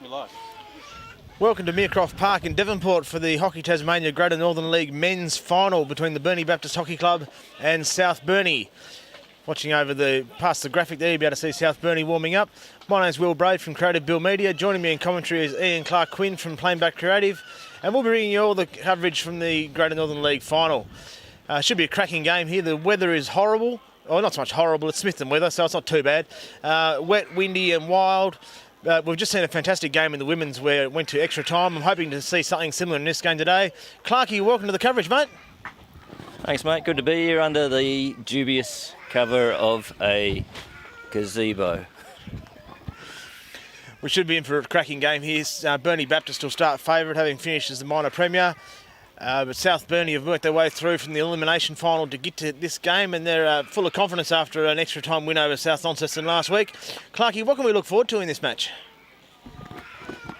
We're live. Welcome to Meercroft Park in Devonport for the Hockey Tasmania Greater Northern League men's final between the Burnie Baptist Hockey Club and South Burnie. Watching over past the graphic there, you'll be able to see South Burnie warming up. My name's Will Braid from Creative Bill Media. Joining me in commentary is Ian Clark-Quinn from Plainback Creative. And we'll be bringing you all the coverage from the Greater Northern League final. Should be a cracking game here. The weather is horrible. Oh, not so much horrible, it's Smithton weather, so it's not too bad. Wet, windy and wild. We've just seen a fantastic game in the women's where it went to extra time. I'm hoping to see something similar in this game today. Clarky, welcome to the coverage, mate. Thanks, mate. Good to be here under the dubious cover of a gazebo. We should be in for a cracking game here. Burnie Baptist will start favourite, having finished as the minor premier. But South Burnie have worked their way through from the elimination final to get to this game, and they're full of confidence after an extra time win over South Launceston last week. Clarky, what can we look forward to in this match?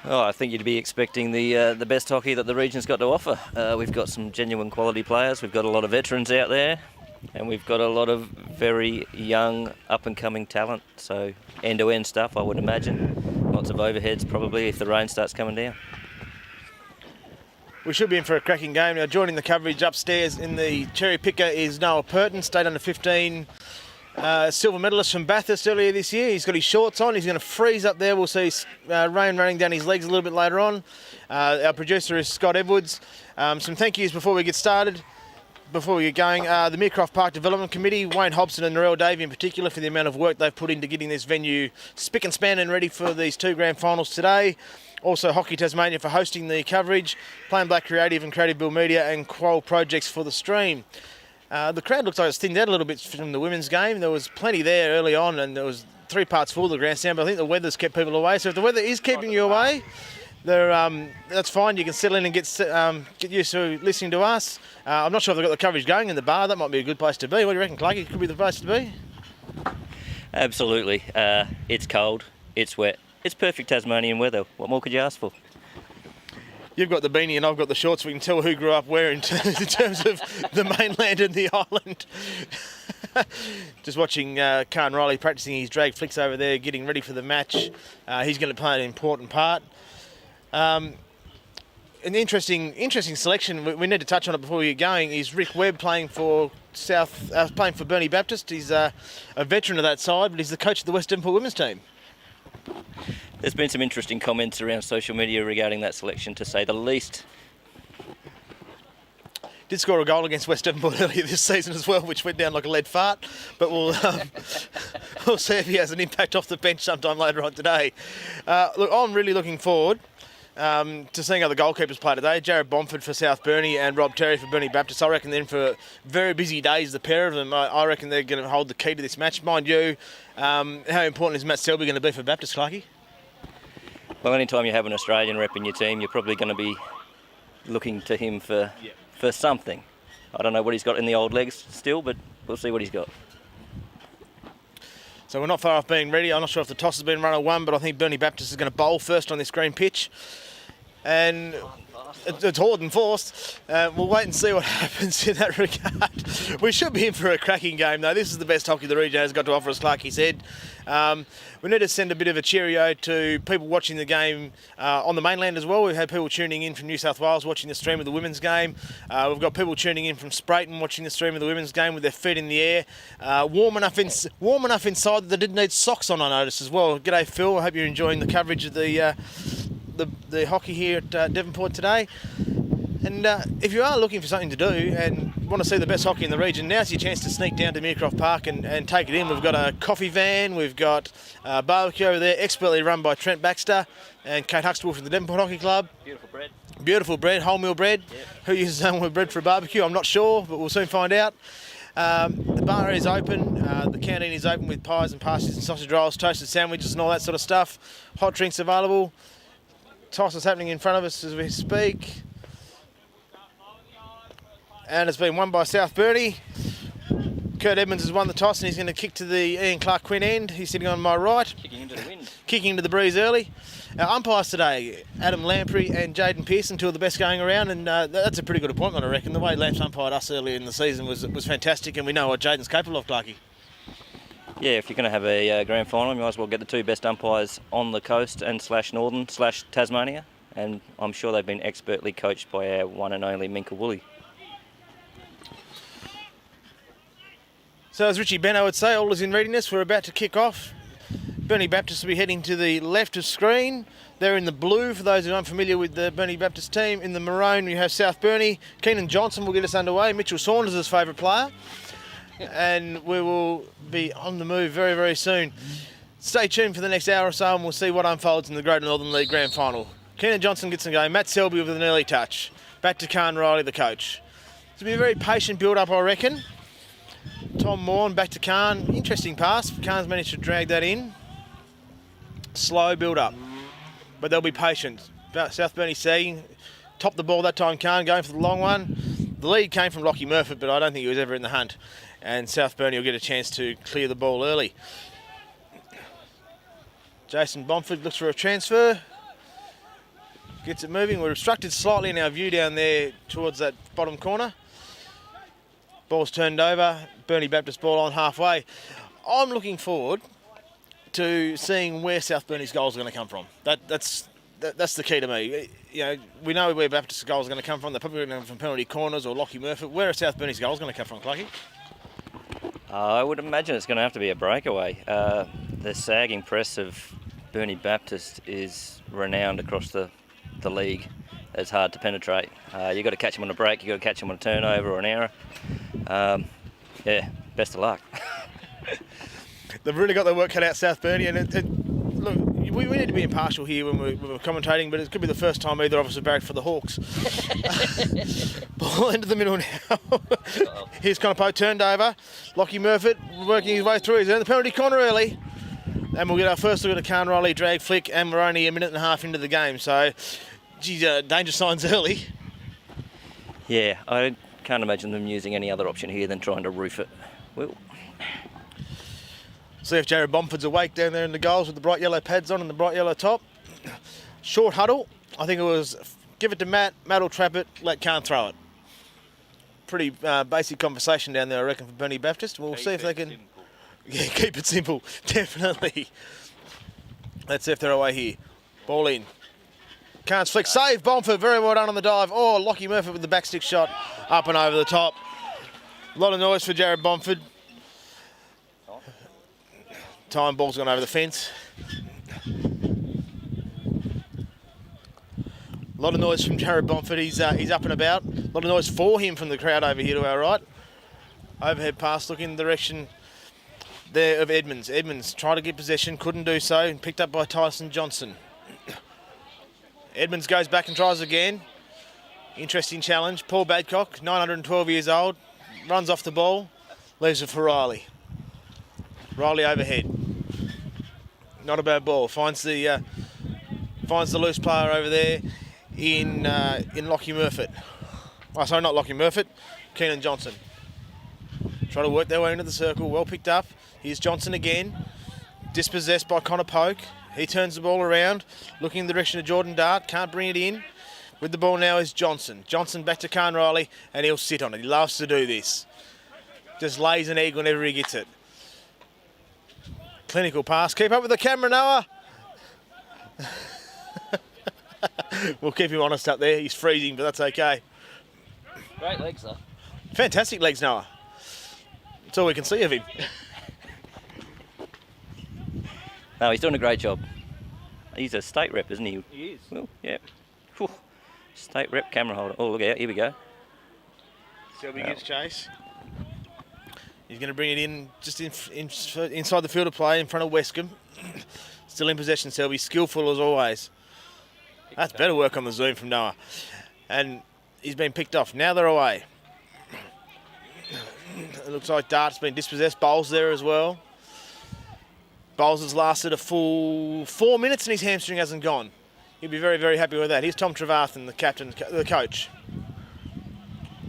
Oh, I think you'd be expecting the best hockey that the region's got to offer. We've got some genuine quality players, we've got a lot of veterans out there, and we've got a lot of very young, up-and-coming talent. So end-to-end stuff, I would imagine. Lots of overheads probably if the rain starts coming down. We should be in for a cracking game. Now, joining the coverage upstairs in the cherry picker is Noah Purton, state under 15 silver medalist from Bathurst earlier this year. He's got his shorts on. He's going to freeze up there. We'll see rain running down his legs a little bit later on. Our producer is Scott Edwards. Some thank yous before we get started. Before we get going, the Meercroft Park Development Committee, Wayne Hobson and Narelle Davey in particular, for the amount of work they've put into getting this venue spick and span and ready for these two grand finals today. Also Hockey Tasmania for hosting the coverage, Plainback Creative and Creative Bill Media, and Quoll Projects for the stream. The crowd looks like it's thinned out a little bit from the women's game. There was plenty there early on, and there was 3 parts full of the grandstand, but I think the weather's kept people away. So if the weather is keeping you away, that's fine. You can settle in and get used to listening to us. I'm not sure if they've got the coverage going in the bar. That might be a good place to be. What do you reckon, Clarky? It could be the place to be? Absolutely. It's cold, it's wet. It's perfect Tasmanian weather. What more could you ask for? You've got the beanie and I've got the shorts. We can tell who grew up where in terms of the mainland and the island. Just watching Khan Riley practicing his drag flicks over there, getting ready for the match. He's going to play an important part. An interesting selection. We need to touch on it before we get going. Is Rick Webb playing for Burnie Baptist? He's a veteran of that side, but he's the coach of the West Devonport women's team. There's been some interesting comments around social media regarding that selection, to say the least. Did score a goal against West Devonport earlier this season as well, which went down like a lead fart. But we'll see if he has an impact off the bench sometime later on today. Look, I'm really looking forward to seeing other goalkeepers play today. Jared Bomford for South Burnie and Rob Terry for Burnie Baptist. I reckon they're in for very busy days, the pair of them. I reckon they're going to hold the key to this match. Mind you, how important is Matt Selby going to be for Baptist, Clarky? Well, anytime you have an Australian rep in your team, you're probably going to be looking to him for something. I don't know what he's got in the old legs still, but we'll see what he's got. So we're not far off being ready. I'm not sure if the toss has been run or won, but I think Burnie Baptist is going to bowl first on this green pitch. And it's hard and forced. We'll wait and see what happens in that regard. We should be in for a cracking game, though. This is the best hockey the region has got to offer, as Clarky said. We need to send a bit of a cheerio to people watching the game on the mainland as well. We've had people tuning in from New South Wales watching the stream of the women's game. We've got people tuning in from Sprayton watching the stream of the women's game with their feet in the air. Warm enough inside that they didn't need socks on, I noticed as well. G'day, Phil. I hope you're enjoying the coverage of the hockey here at Devonport today. And if you are looking for something to do and want to see the best hockey in the region, now's your chance to sneak down to Meercroft Park and take it in. We've got a coffee van, we've got a barbecue over there, expertly run by Trent Baxter and Kate Huxtable from the Devonport Hockey Club. Beautiful bread. Beautiful bread, wholemeal bread. Yep. Who uses wholemeal bread for a barbecue? I'm not sure, but we'll soon find out. The bar is open, the canteen is open with pies and pasties and sausage rolls, toasted sandwiches and all that sort of stuff. Hot drinks available. Toss is happening in front of us as we speak. And it's been won by South Burnie. Kurt Edmonds has won the toss and he's going to kick to the Ian Clark-Quinn end. He's sitting on my right. Kicking into the wind. Kicking into the breeze early. Our umpires today, Adam Lamprey and Jaden Pearson, two of the best going around, and that's a pretty good appointment, I reckon. The way Lamps umpired us earlier in the season was fantastic, and we know what Jaden's capable of, Clarky. Yeah, if you're going to have a grand final, you might as well get the two best umpires on the coast and /northern /Tasmania. And I'm sure they've been expertly coached by our one and only Minka Woolley. So as Richie Benno would say, all is in readiness. We're about to kick off. Burnie Baptist will be heading to the left of screen. They're in the blue, for those who aren't familiar with the Burnie Baptist team. In the maroon, you have South Burnie. Keenan Johnson will get us underway. Mitchell Saunders is favourite player. And we will be on the move very, very soon. Stay tuned for the next hour or so and we'll see what unfolds in the Greater Northern League Grand Final. Keenan Johnson gets a go. Matt Selby with an early touch. Back to Khan Riley, the coach. It's going to be a very patient build-up, I reckon. Tom Morn back to Khan. Interesting pass. Khan's managed to drag that in. Slow build-up. But they'll be patient. South Burnie sagging. Top the ball that time, Khan going for the long one. The lead came from Lockie Murphy, but I don't think he was ever in the hunt. And South Burnie will get a chance to clear the ball early. Jason Bomford looks for a transfer. Gets it moving. We're obstructed slightly in our view down there towards that bottom corner. Ball's turned over. Burnie Baptist ball on halfway. I'm looking forward to seeing where South Burnie's goals are going to come from. That's the key to me. You know, we know where Baptist's goals are going to come from. They're probably going to come from penalty corners or Lockie Murphy. Where are South Burnie's goals going to come from, Clucky? I would imagine it's going to have to be a breakaway. The sagging press of Burnie Baptist is renowned across the league. It's hard to penetrate. You've got to catch them on a break, you've got to catch them on a turnover or an error. Yeah, best of luck. They've really got their work cut out, South Burnie, and look, we need to be impartial here when we're commentating, but it could be the first time either of us have barracked for the Hawks. Ball into the middle now. Here's Conopo, turned over. Lockie Murphy working his way through. He's in the penalty corner early. And we'll get our first look at a Khan Riley drag flick, and we're only a minute and a half into the game, so geez, danger signs early. Yeah, I can't imagine them using any other option here than trying to roof it. Well, see if Jared Bomford's awake down there in the goals with the bright yellow pads on and the bright yellow top. Short huddle. I think it was give it to Matt. Matt will trap it. Let Khan throw it. Pretty basic conversation down there, I reckon, for Burnie Baptist. We'll see if they can. Simple. Yeah, keep it simple. Definitely. Let's see if they're away here. Ball in. Khan's flick. Save Bomford. Very well done on the dive. Oh, Lockie Murphy with the backstick shot up and over the top. A lot of noise for Jared Bomford. Time ball's gone over the fence. A lot of noise from Jared Bomford. He's up and about. A lot of noise for him from the crowd over here to our right. Overhead pass looking in the direction there of Edmonds. Edmonds tried to get possession, couldn't do so, and picked up by Tyson Johnson. Edmonds goes back and tries again. Interesting challenge. Paul Badcock, 912 years old, runs off the ball, leaves it for Riley. Riley overhead. Not a bad ball. Finds the loose player over there in Lockie Murphy. Oh, sorry, not Lockie Murphy. Keenan Johnson. Try to work their way into the circle. Well picked up. Here's Johnson again. Dispossessed by Connor Polk. He turns the ball around, looking in the direction of Jordan Dart. Can't bring it in. With the ball now is Johnson. Johnson back to Khan Riley, and he'll sit on it. He loves to do this. Just lays an egg whenever he gets it. Clinical pass. Keep up with the camera, Noah. We'll keep him honest up there. He's freezing, but that's okay. Great legs, though. Fantastic legs, Noah. That's all we can see of him. No, he's doing a great job. He's a state rep, isn't he? He is. Well, yeah. Whew. State rep camera holder. Oh, look out. Here we go. Selby gets chase. He's going to bring it in just inside the field of play in front of Westcombe. Still in possession, Selby. Skillful as always. That's better work on the zoom from Noah. And he's been picked off. Now they're away. It looks like Dart's been dispossessed. Bowles there as well. Bowles has lasted a full 4 minutes and his hamstring hasn't gone. He'll be very, very happy with that. Here's Tom Trevarthen, the captain, the coach.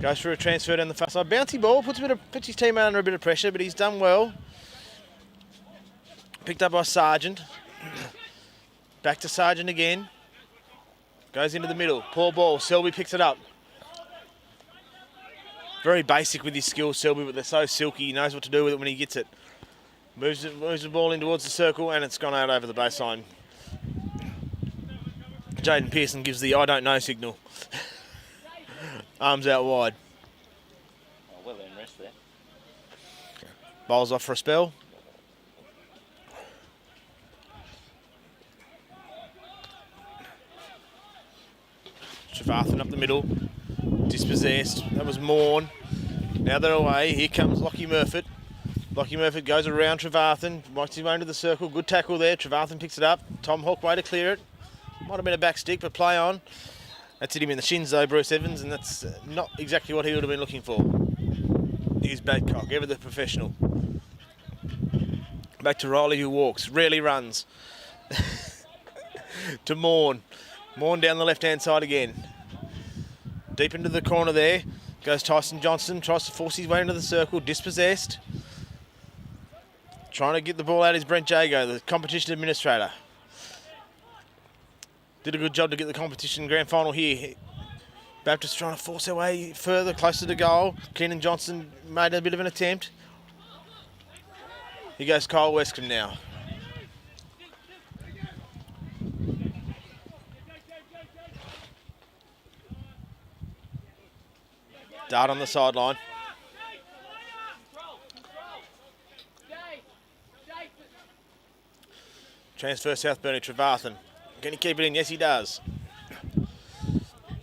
Goes for a transfer down the far side. Bouncy ball, puts his team under a bit of pressure, but he's done well. Picked up by Sargent. Back to Sargent again. Goes into the middle. Poor ball. Selby picks it up. Very basic with his skills, Selby, but they're so silky. He knows what to do with it when he gets it. Moves the ball in towards the circle, and it's gone out over the baseline. Jaden Pearson gives the I don't know signal. Arms out wide. Oh, well then, rest there. Bowls off for a spell. Trevathan up the middle. Dispossessed. That was Morn. Now they're away. Here comes Lockie Murfitt. Lockie Murfitt goes around Trevathan. Works his way into the circle. Good tackle there. Trevathan picks it up. Tom Hawk way to clear it. Might have been a back stick, but play on. That's hit him in the shins though, Bruce Evans, and that's not exactly what he would have been looking for. Here's Badcock, ever the professional. Back to Riley, who walks, rarely runs. To Morn. Morn down the left-hand side again. Deep into the corner there. Goes Tyson Johnson, tries to force his way into the circle, dispossessed. Trying to get the ball out is Brent Jago, the competition administrator. Did a good job to get the competition grand final here. Baptist trying to force their way further, closer to goal. Keenan Johnson made a bit of an attempt. Here goes Kyle Westcombe now. Dart on the sideline. Transfer South Burnie, Trevathan. Can he keep it in? Yes, he does.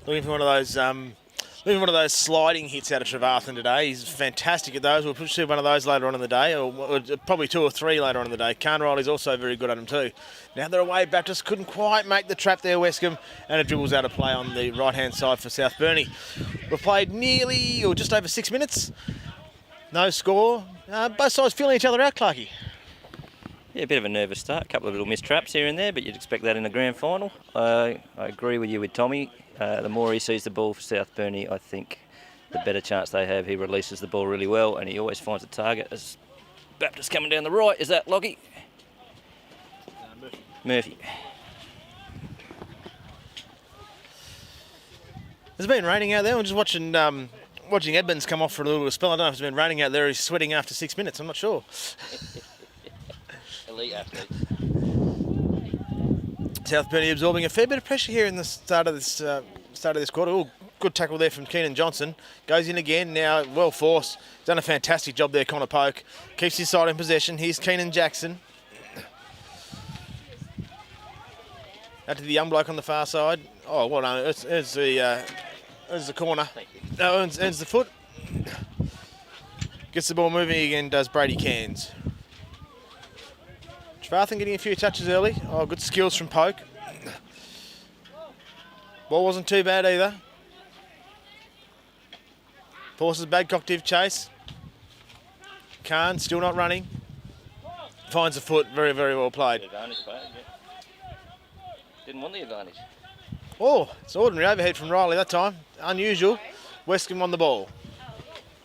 Looking for one of those sliding hits out of Trevathan today. He's fantastic at those. We'll see one of those later on in the day, or probably 2 or 3 later on in the day. Khan Riley's also very good at them too. Now they're away. Baptist couldn't quite make the trap there, Westcombe, and it dribbles out of play on the right-hand side for South Burnie. We've played nearly, or just over 6 minutes. No score. Both sides feeling each other out, Clarkie. Yeah, a bit of a nervous start. A couple of little missed traps here and there, but you'd expect that in the grand final. I agree with you with Tommy. The more he sees the ball for South Burnie, I think the better chance they have. He releases the ball really well, and he always finds a target. As Baptist coming down the right, is that Lockie? Murphy. It's been raining out there. We're just watching Edmonds come off for a little spell. I don't know if it's been raining out there. He's sweating after 6 minutes. I'm not sure. Elite athlete. South Burnie absorbing a fair bit of pressure here in the start of this quarter. Ooh, good tackle there from Keenan Johnson. Goes in again now, well forced. Done a fantastic job there, Connor Polk. Keeps his side in possession. Here's Keenan Jackson. Out to the young bloke on the far side. Oh, well done. It's the corner. No, earns the foot. Gets the ball moving again, does Brady Cairns. Trevathan getting a few touches early. Oh, good skills from Polk. Ball wasn't too bad either. Forces Badcock to chase. Khan still not running. Finds the foot. Very, very well played. Advantage, yeah. Didn't want the advantage. Oh, it's ordinary overhead from Riley that time. Unusual. Westcombe on the ball.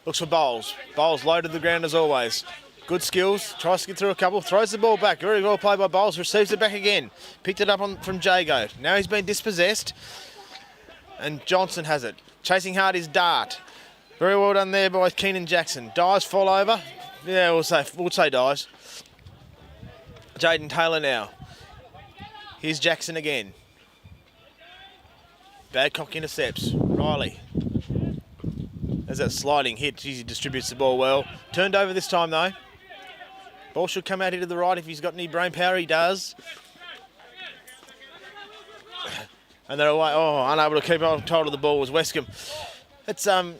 Looks for Bowles. Bowles low to the ground as always. Good skills. Tries to get through a couple. Throws the ball back. Very well played by Bowles. Receives it back again. Picked it up from Jago. Now he's been dispossessed. And Johnson has it. Chasing hard is Dart. Very well done there by Keenan Jackson. Dyes fall over. Yeah, we'll say Dyes. Jaden Taylor now. Here's Jackson again. Badcock intercepts. Riley. There's that sliding hit. Jeez, he distributes the ball well. Turned over this time though. Ball should come out here to the right if he's got any brain power. He does. And they're away. Oh, unable to keep on hold of the ball was Westcombe. It's an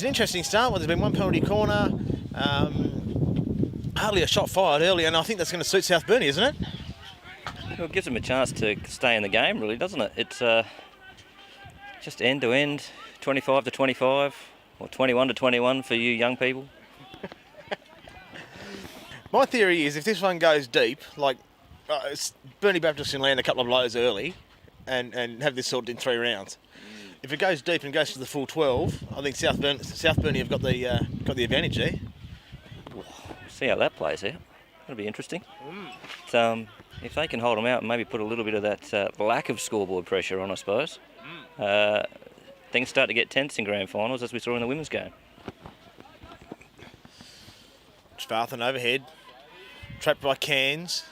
interesting start. Well, there's been one penalty corner. Hardly a shot fired early, and I think that's going to suit South Burnie, isn't it? Well, it gives them a chance to stay in the game, really, doesn't it? It's just end to end, 25 to 25, or 21 to 21 for you young people. My theory is if this one goes deep, like Burnie Baptist can land a couple of blows early and have this sorted in 3 rounds. If it goes deep and goes to the full 12, I think South Burnie have got the advantage there. See how that plays out. That'll be interesting. If they can hold them out and maybe put a little bit of that lack of scoreboard pressure on, I suppose, things start to get tense in grand finals, as we saw in the women's game. Trevathan overhead. Trapped by Cairns.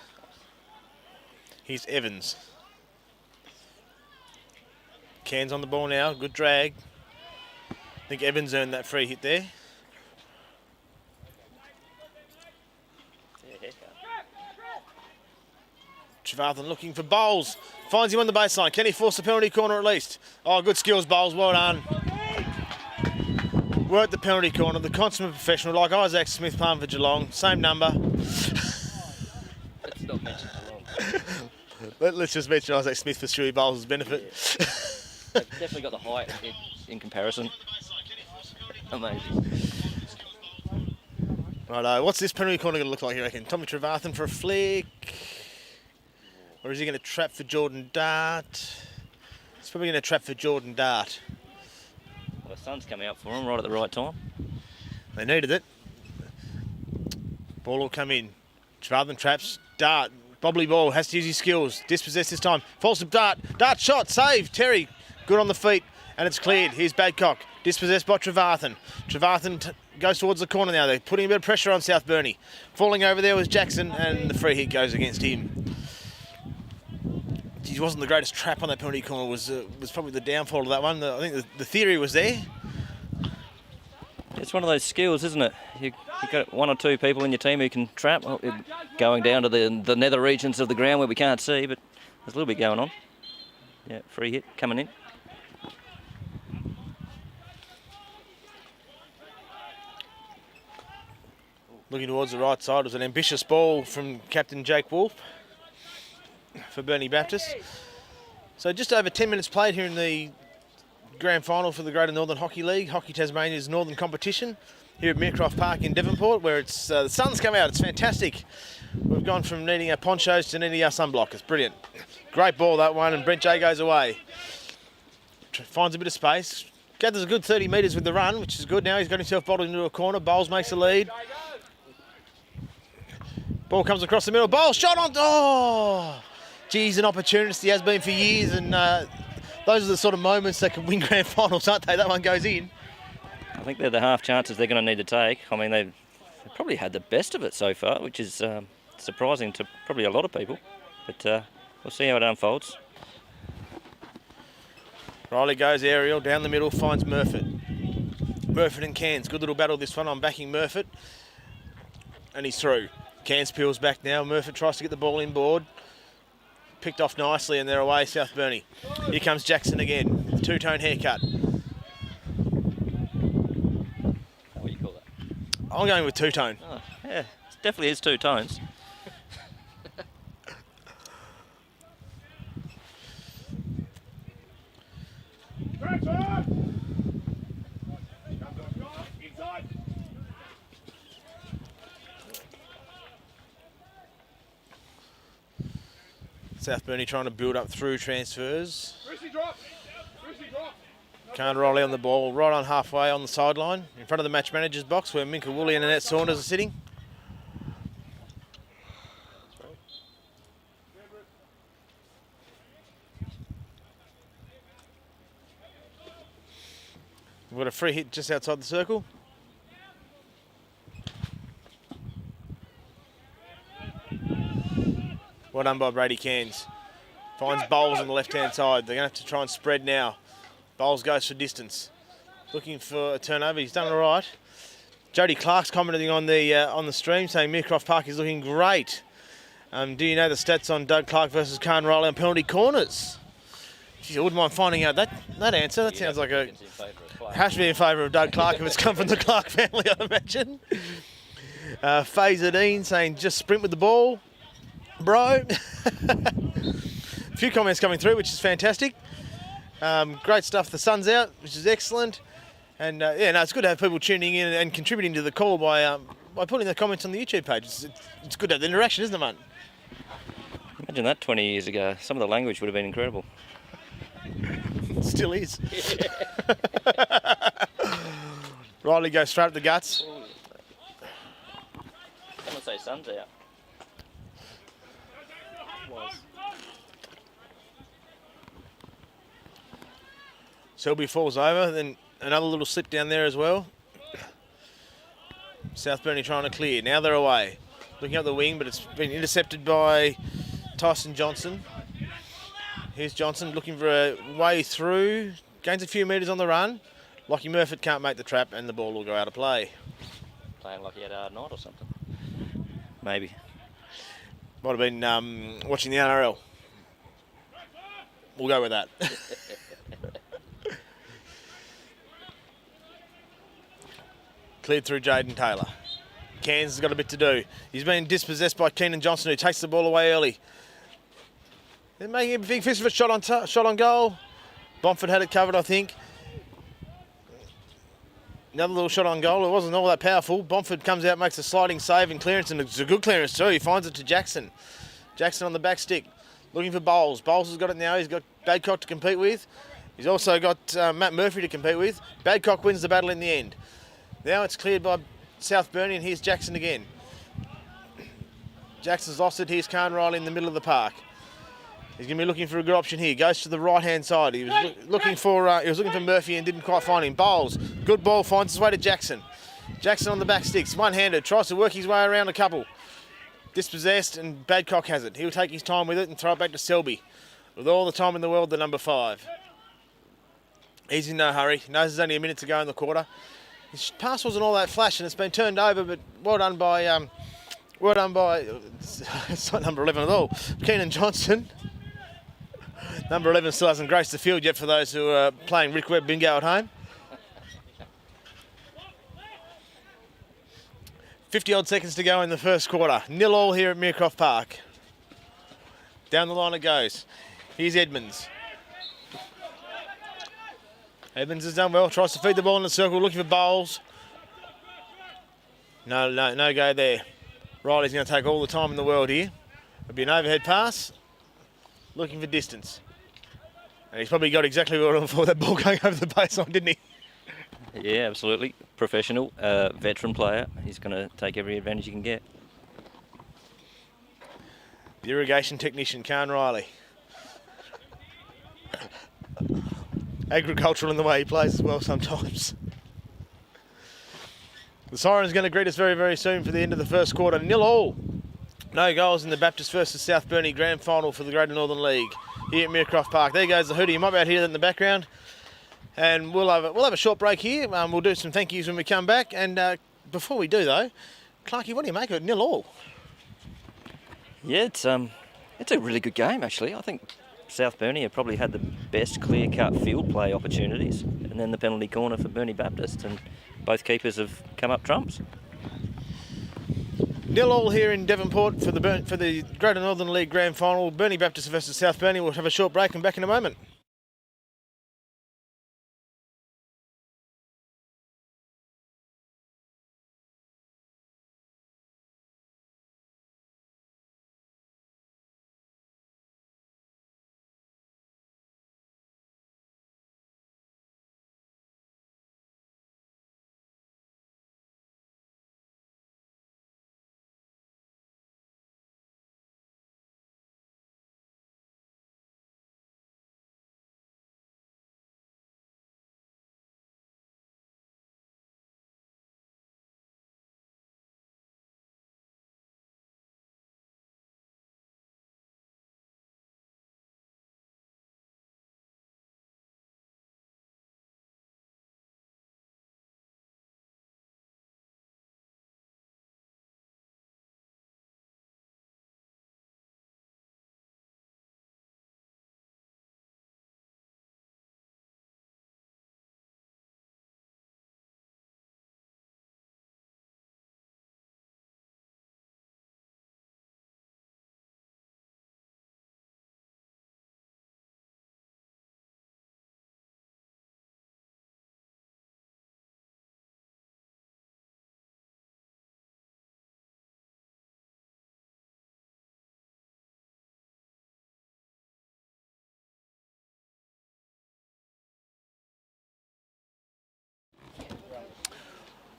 Here's Evans. Cairns on the ball now, good drag. I think Evans earned that free hit there. Trevathan looking for Bowles. Finds him on the baseline. Can he force the penalty corner at least? Oh, good skills, Bowles. Well done. Worked the penalty corner. The consummate professional, like Isaac Smith playing for Geelong. Same number. Let's not mention Geelong. Let's just mention Isaac Smith for Stewie Bowles' benefit. Yeah. They've definitely got the height in comparison. Amazing. Righto, what's this penalty corner going to look like, you reckon? Tommy Trevathan for a flick? Or is he going to trap for Jordan Dart? He's probably going to trap for Jordan Dart. Well, the sun's coming up for him right at the right time. They needed it. Ball will come in. Trevathan traps. Dart. Bobbly ball. Has to use his skills. Dispossessed this time. Falls to Dart. Dart shot. Save. Terry. Good on the feet. And it's cleared. Here's Badcock. Dispossessed by Trevathan. Trevathan goes towards the corner now. They're putting a bit of pressure on South Burnie. Falling over there was Jackson, and the free hit goes against him. He wasn't the greatest trap on that penalty corner. Was probably the downfall of that one. I think the theory was there. It's one of those skills, isn't it? You've got one or two people in your team who can trap. Well, going down to the nether regions of the ground where we can't see, but there's a little bit going on. Yeah, free hit coming in. Looking towards the right side, it was an ambitious ball from Captain Jake Wolf for Burnie Baptist. So just over 10 minutes played here in the grand final for the Greater Northern Hockey League, Hockey Tasmania's northern competition, here at Meercroft Park in Devonport, where it's the sun's come out. It's fantastic. We've gone from needing our ponchos to needing our sunblock. It's brilliant. Great ball, that one, and Brent J goes away. Finds a bit of space. Gathers a good 30 metres with the run, which is good. Now he's got himself bottled into a corner. Bowles makes the lead. Ball comes across the middle. Bowles shot on. Oh! Geez, an opportunist. He has been for years, and those are the sort of moments that can win grand finals, aren't they? That one goes in. I think they're the half chances they're going to need to take. I mean, they've probably had the best of it so far, which is surprising to probably a lot of people. But we'll see how it unfolds. Riley goes aerial, down the middle, finds Murfitt. Murfitt and Cairns. Good little battle this one. I'm backing Murfitt. And he's through. Cairns peels back now. Murfitt tries to get the ball inboard. Picked off nicely, and they're away, South Burnie. Here comes Jackson again. Two-tone haircut. What do you call that? I'm going with two-tone. Oh, yeah, it definitely is two tones. South Burnie trying to build up through transfers. Can't roll on the ball, right on halfway on the sideline, in front of the match manager's box where Minka Woolley and Annette Saunders are sitting. We've got a free hit just outside the circle. Well done by Brady Cairns. Finds Bowles on the left-hand side. They're going to have to try and spread now. Bowles goes for distance. Looking for a turnover. He's done all right. Jody Clark's commenting on the stream saying Meercroft Park is looking great. Do you know the stats on Doug Clark versus Khan Riley on penalty corners? Geez, I wouldn't mind finding out that answer. That sounds like a... Has to be in favour of Doug Clark if it's come from the Clark family, I imagine. Fazer Dean saying just sprint with the ball. Bro. A few comments coming through, which is fantastic. Great stuff. The sun's out, which is excellent. And yeah, no, it's good to have people tuning in and contributing to the call by putting their comments on the YouTube page. It's good to have the interaction, isn't it, mate? Imagine that 20 years ago. Some of the language would have been incredible. It still is. Riley goes straight up the guts. Someone say sun's out. Selby falls over, then another little slip down there as well. South Burnie trying to clear. Now they're away. looking up the wing, but it's been intercepted by Tyson Johnson. Here's Johnson looking for a way through, gains a few metres on the run. Lockie Murphy can't make the trap and the ball will go out of play. Playing like he had a hard night or something. Maybe. Might have been watching the NRL. We'll go with that. Cleared through Jaden Taylor. Cairns has got a bit to do. He's been dispossessed by Keenan Johnson, who takes the ball away early. They're making a big fist of a shot on goal. Bomford had it covered, I think. Another little shot on goal. It wasn't all that powerful. Bomford comes out, makes a sliding save and clearance, and it's a good clearance too. He finds it to Jackson. Jackson on the back stick, looking for Bowles. Bowles has got it now. He's got Badcock to compete with. He's also got Matt Murphy to compete with. Badcock wins the battle in the end. Now it's cleared by South Burnie, and here's Jackson again. Jackson's lost it. Here's Carnryle in the middle of the park. He's going to be looking for a good option here. Goes to the right-hand side. He was looking for Murphy and didn't quite find him. Bowles, good ball, finds his way to Jackson. Jackson on the back sticks, one-handed, tries to work his way around a couple. Dispossessed, and Badcock has it. He'll take his time with it and throw it back to Selby. With all the time in the world, the number 5. He's in no hurry. Knows there's only a minute to go in the quarter. His pass wasn't all that flash, and it's been turned over, but well done by it's not number 11 at all, Keenan Johnson. Number 11 still hasn't graced the field yet for those who are playing Rick Webb bingo at home. 50-odd seconds to go in the first quarter. 0-0 here at Meercroft Park. Down the line it goes. Here's Edmonds. Edmonds has done well, tries to feed the ball in the circle, looking for Bowles. No go there. Riley's going to take all the time in the world here. It'll be an overhead pass, looking for distance. And he's probably got exactly what he wanted for that ball going over the baseline, didn't he? Yeah, absolutely. Professional, veteran player. He's going to take every advantage he can get. The irrigation technician, Carn Riley. Agricultural in the way he plays as well sometimes. The siren's going to greet us very, very soon for the end of the first quarter. 0-0. No goals in the Baptist versus South Burnie Grand Final for the Greater Northern League here at Meercroft Park. There goes the hoodie. You might be able to hear that in the background. And we'll have a short break here. We'll do some thank yous when we come back. And before we do, though, Clarkie, what do you make of it? 0-0. Yeah, it's a really good game, actually. I think South Burnie have probably had the best clear-cut field play opportunities. And then the penalty corner for Burnie Baptist. And both keepers have come up trumps. 0-0 here in Devonport for the Greater Northern League Grand Final. Burnie Baptist versus South Burnie. We'll have a short break and back in a moment.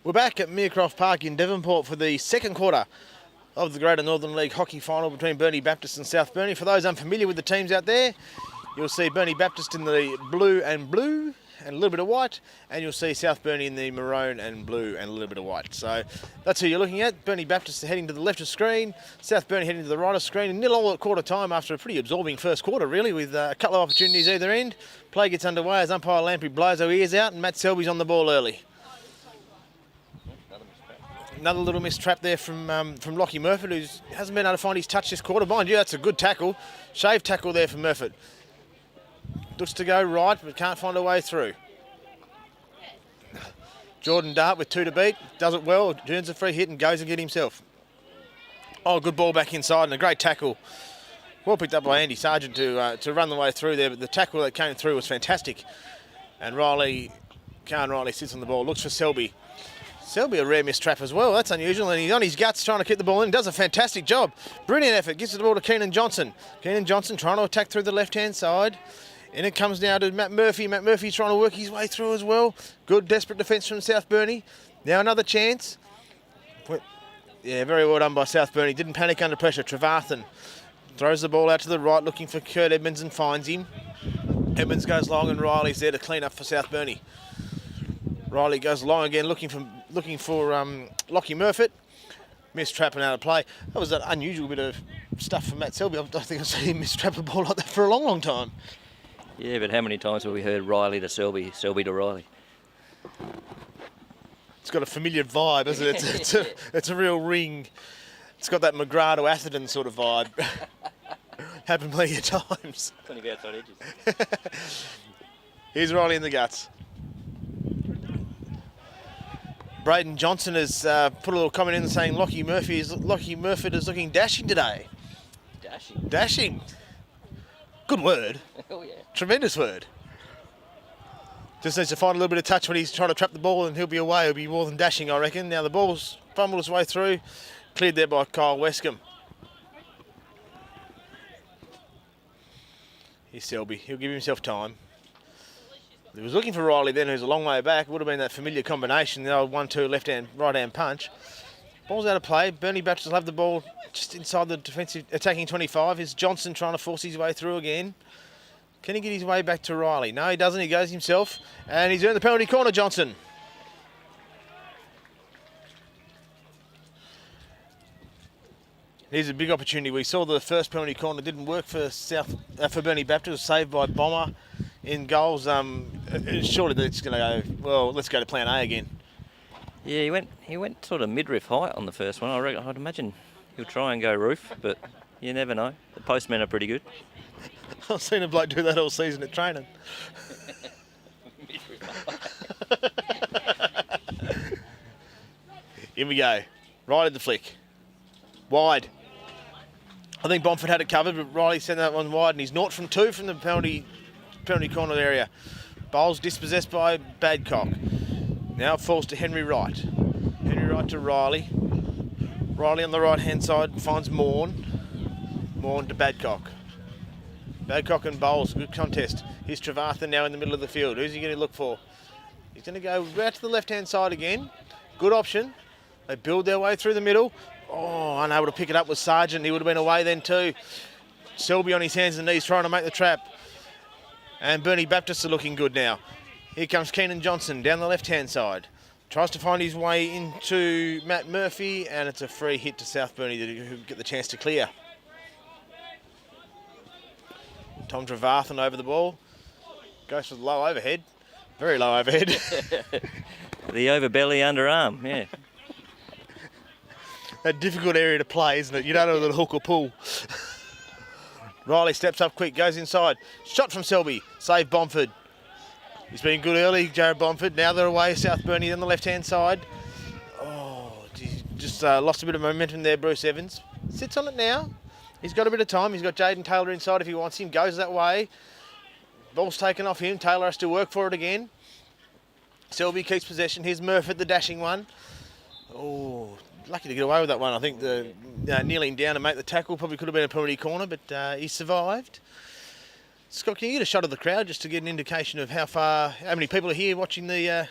We're back at Meercroft Park in Devonport for the second quarter of the Greater Northern League Hockey Final between Burnie Baptist and South Burnie. For those unfamiliar with the teams out there, you'll see Burnie Baptist in the blue and blue and a little bit of white, and you'll see South Burnie in the maroon and blue and a little bit of white. So that's who you're looking at. Burnie Baptist heading to the left of screen, South Burnie heading to the right of screen, and nil all at quarter time after a pretty absorbing first quarter, really, with a couple of opportunities either end. Play gets underway as umpire Lamprey blows our ears out, and Matt Selby's on the ball early. Another little missed trap there from Lockie Murphy, who hasn't been able to find his touch this quarter. Mind you, that's a good tackle. Shave tackle there from Murphy. Looks to go right, but can't find a way through. Jordan Dart with 2 to beat. Does it well, earns a free hit and goes and get himself. Oh, good ball back inside and a great tackle. Well picked up by Andy Sargent to run the way through there, but the tackle that came through was fantastic. And Khan Riley sits on the ball, looks for Selby. Selby a rare missed trap as well. That's unusual, and he's on his guts trying to keep the ball in. Does a fantastic job. Brilliant effort. Gives the ball to Keenan Johnson. Keenan Johnson trying to attack through the left-hand side. And it comes now to Matt Murphy. Matt Murphy's trying to work his way through as well. Good, desperate defence from South Burnie. Now another chance. Yeah, very well done by South Burnie. Didn't panic under pressure. Trevarthen throws the ball out to the right, looking for Kurt Edmonds and finds him. Edmonds goes long and Riley's there to clean up for South Burnie. Riley goes long again, looking for Lockie Murphy. Missed trap and out of play. That was an unusual bit of stuff from Matt Selby. I don't think I've seen him mistrap a ball like that for a long, long time. Yeah, but how many times have we heard Riley to Selby, Selby to Riley? It's got a familiar vibe, hasn't it? It's a real ring. It's got that McGrath to Atherton sort of vibe. Happened plenty of times. Plenty of outside edges. Here's Riley in the guts. Braden Johnson has put a little comment in saying Lockie Murphy is looking dashing today. Dashing? Dashing. Good word. Oh, yeah. Tremendous word. Just needs to find a little bit of touch when he's trying to trap the ball and he'll be away. He'll be more than dashing, I reckon. Now the ball's fumbled its way through. Cleared there by Kyle Westcombe. Here's Selby. He'll give himself time. He was looking for Riley then, who's a long way back. It would have been that familiar combination, the old 1-2 left-hand, right-hand punch. Ball's out of play. Burnie Baptist will have the ball just inside the defensive attacking 25. Here's Johnson trying to force his way through again. Can he get his way back to Riley? No, he doesn't. He goes himself. And he's earned the penalty corner, Johnson. Here's a big opportunity. We saw the first penalty corner didn't work for Burnie Baptist. It was saved by Bomber in goals. Surely it's going to go, well, let's go to plan A again. Yeah, he went sort of midriff height on the first one. I'd imagine he'll try and go roof, but you never know. The postmen are pretty good. I've seen a bloke do that all season at training. Here we go. Right at the flick. Wide. I think Bomford had it covered, but Riley sent that one wide, and he's 0 from 2 from the penalty corner area. Bowles dispossessed by Badcock. Now it falls to Henry Wright. Henry Wright to Riley. Riley on the right-hand side finds Morn. Morn to Badcock. Badcock and Bowles, good contest. Here's Trevarthen now in the middle of the field. Who's he going to look for? He's going to go out to the left-hand side again. Good option. They build their way through the middle. Oh, unable to pick it up with Sargent. He would have been away then too. Selby on his hands and knees trying to make the trap. And Burnie Baptist are looking good now. Here comes Keenan Johnson down the left-hand side. Tries to find his way into Matt Murphy, and it's a free hit to South Burnie to get the chance to clear. Tom Trevarthen over the ball. Goes for the low overhead. Very low overhead. The overbelly underarm, yeah. A difficult area to play, isn't it? You don't know whether to hook or pull. Riley steps up quick, goes inside. Shot from Selby. Save Bomford. He's been good early, Jared Bomford. Now they're away, South Burnie on the left-hand side. Oh, just lost a bit of momentum there, Bruce Evans. Sits on it now. He's got a bit of time. He's got Jaden Taylor inside if he wants him. Goes that way. Ball's taken off him. Taylor has to work for it again. Selby keeps possession. Here's Murphy, the dashing one. Oh, lucky to get away with that one. I think the kneeling down to make the tackle probably could have been a penalty corner, but he survived. Scott, can you get a shot of the crowd just to get an indication of how many people are here watching the...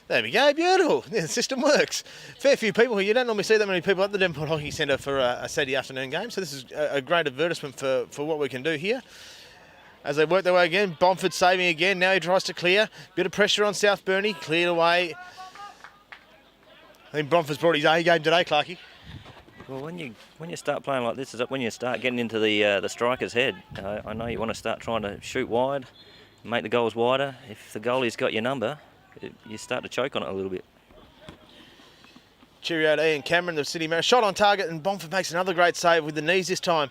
there we go, beautiful. Yeah, the system works. Fair few people here. You don't normally see that many people at the Devonport Hockey Centre for a Saturday afternoon game, so this is a great advertisement for what we can do here. as they work their way again. Bomford saving again. Now he tries to clear. Bit of pressure on South Burnie. Cleared away. I think Bomford's brought his A game today, Clarkie. Well, when you start playing like this, is when you start getting into the striker's head. I know you want to start trying to shoot wide, make the goals wider. If the goalie's got your number, you start to choke on it a little bit. Cheerio to Ian Cameron, the City Mariners. Shot on target, and Bomford makes another great save with the knees this time.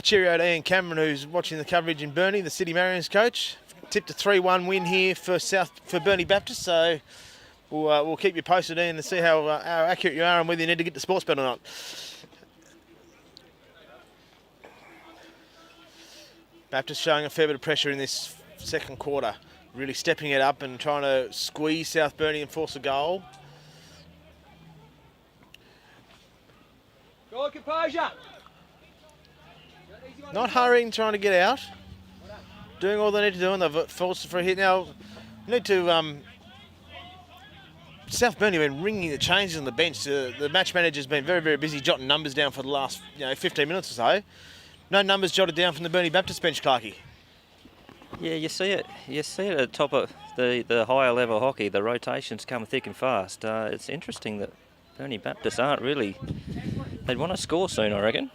Cheerio to Ian Cameron, who's watching the coverage in Burnie, the City Mariners coach. Tipped a 3-1 win here for Burnie Baptist, so we'll keep you posted, Ian, to see how accurate you are and whether you need to get the sports bet or not. Baptist showing a fair bit of pressure in this second quarter, really stepping it up and trying to squeeze South Burnie and force a goal. Good composure. Not hurrying, trying to get out. Doing all they need to do, and they've forced it for a hit. Now, you need to... South Burnie have been ringing the changes on the bench. The match manager's been very, very busy jotting numbers down for the last 15 minutes or so. No numbers jotted down from the Burnie Baptist bench, Clarkie. Yeah, you see it. You see it at the top of the higher level hockey. The rotations come thick and fast. It's interesting that Burnie Baptist aren't really... They'd want to score soon, I reckon.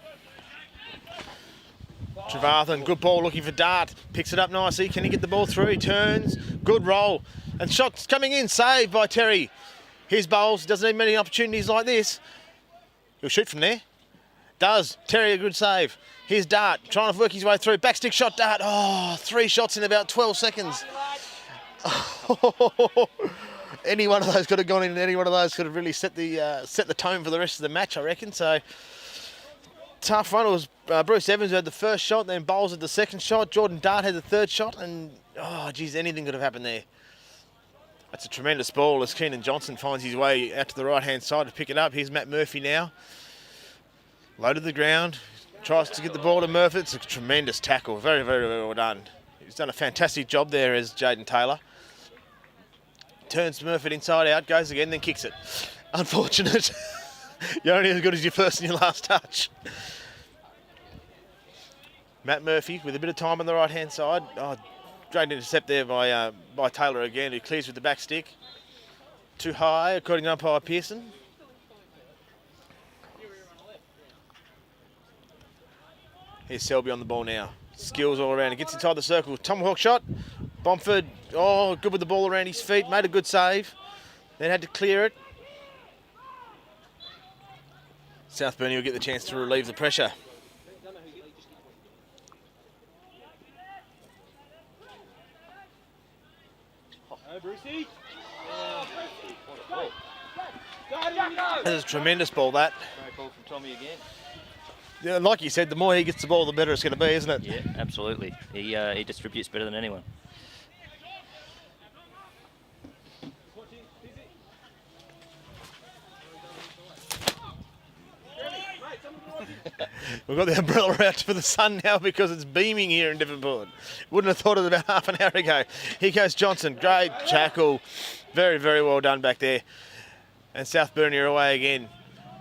Trevathan, good ball, looking for Dart. Picks it up nicely. Can he get the ball through? He turns. Good roll. And shots coming in. Saved by Terry. His bowls. Doesn't need many opportunities like this. He'll shoot from there. Does. Terry, a good save. Here's Dart. Trying to work his way through. Backstick shot, Dart. Oh, 3 shots in about 12 seconds. Any one of those could have gone in, and any one of those could have really set the tone for the rest of the match, I reckon. So, tough one. It was Bruce Evans who had the first shot, then Bowles had the second shot. Jordan Dart had the third shot, and, oh, geez, anything could have happened there. That's a tremendous ball as Keenan Johnson finds his way out to the right-hand side to pick it up. Here's Matt Murphy now. Low to the ground. Tries to get the ball to Murphy. It's a tremendous tackle. Very, very, very well done. He's done a fantastic job there as Jaden Taylor. Turns Murphy inside out, goes again, then kicks it. Unfortunate. You're only as good as your first and your last touch. Matt Murphy with a bit of time on the right-hand side. Oh, great intercept there by Taylor again, who clears with the back stick. Too high, according to umpire Pearson. Here's Selby on the ball now. Skills all around. He gets inside the circle. Tomahawk shot. Bomford, oh, good with the ball around his feet. Made a good save. Then had to clear it. South Burnie will get the chance to relieve the pressure. That is a tremendous ball, that. Great ball from Tommy again. Yeah, like you said, the more he gets the ball, the better it's going to be, isn't it? Yeah, absolutely. He distributes better than anyone. We've got the umbrella out for the sun now because it's beaming here in Devonport. Wouldn't have thought of it about half an hour ago. Here goes Johnson. Great tackle. Very, very well done back there. And South Burnie are away again.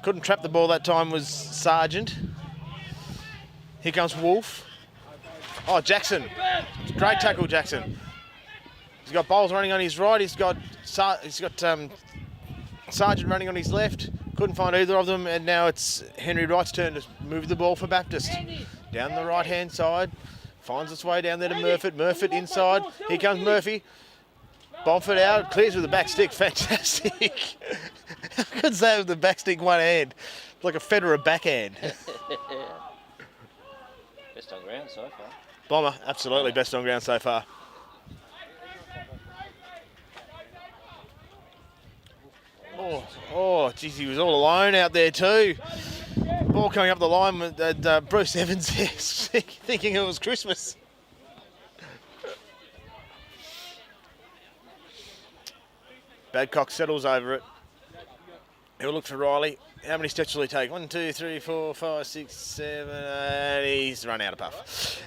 Couldn't trap the ball that time was Sargent. Here comes Wolf. Oh, Jackson. Great tackle, Jackson. He's got Bowles running on his right. He's got Sargent running on his left. Couldn't find either of them, and now it's Henry Wright's turn to move the ball for Baptist. Down the right-hand side. Finds its way down there to Murphy. Murphy inside. Here comes Murphy. Bomford out. Clears with the back stick. Fantastic. How good's that with the back stick one hand? Like a Federer backhand. Best on ground so far. Bomber, absolutely best on ground so far. Oh, geez, he was all alone out there too. Ball coming up the line with Bruce Evans thinking it was Christmas. Badcock settles over it. He'll look for Riley. How many steps will he take? 1, 2, 3, 4, 5, 6, 7, 8. He's run out of puff.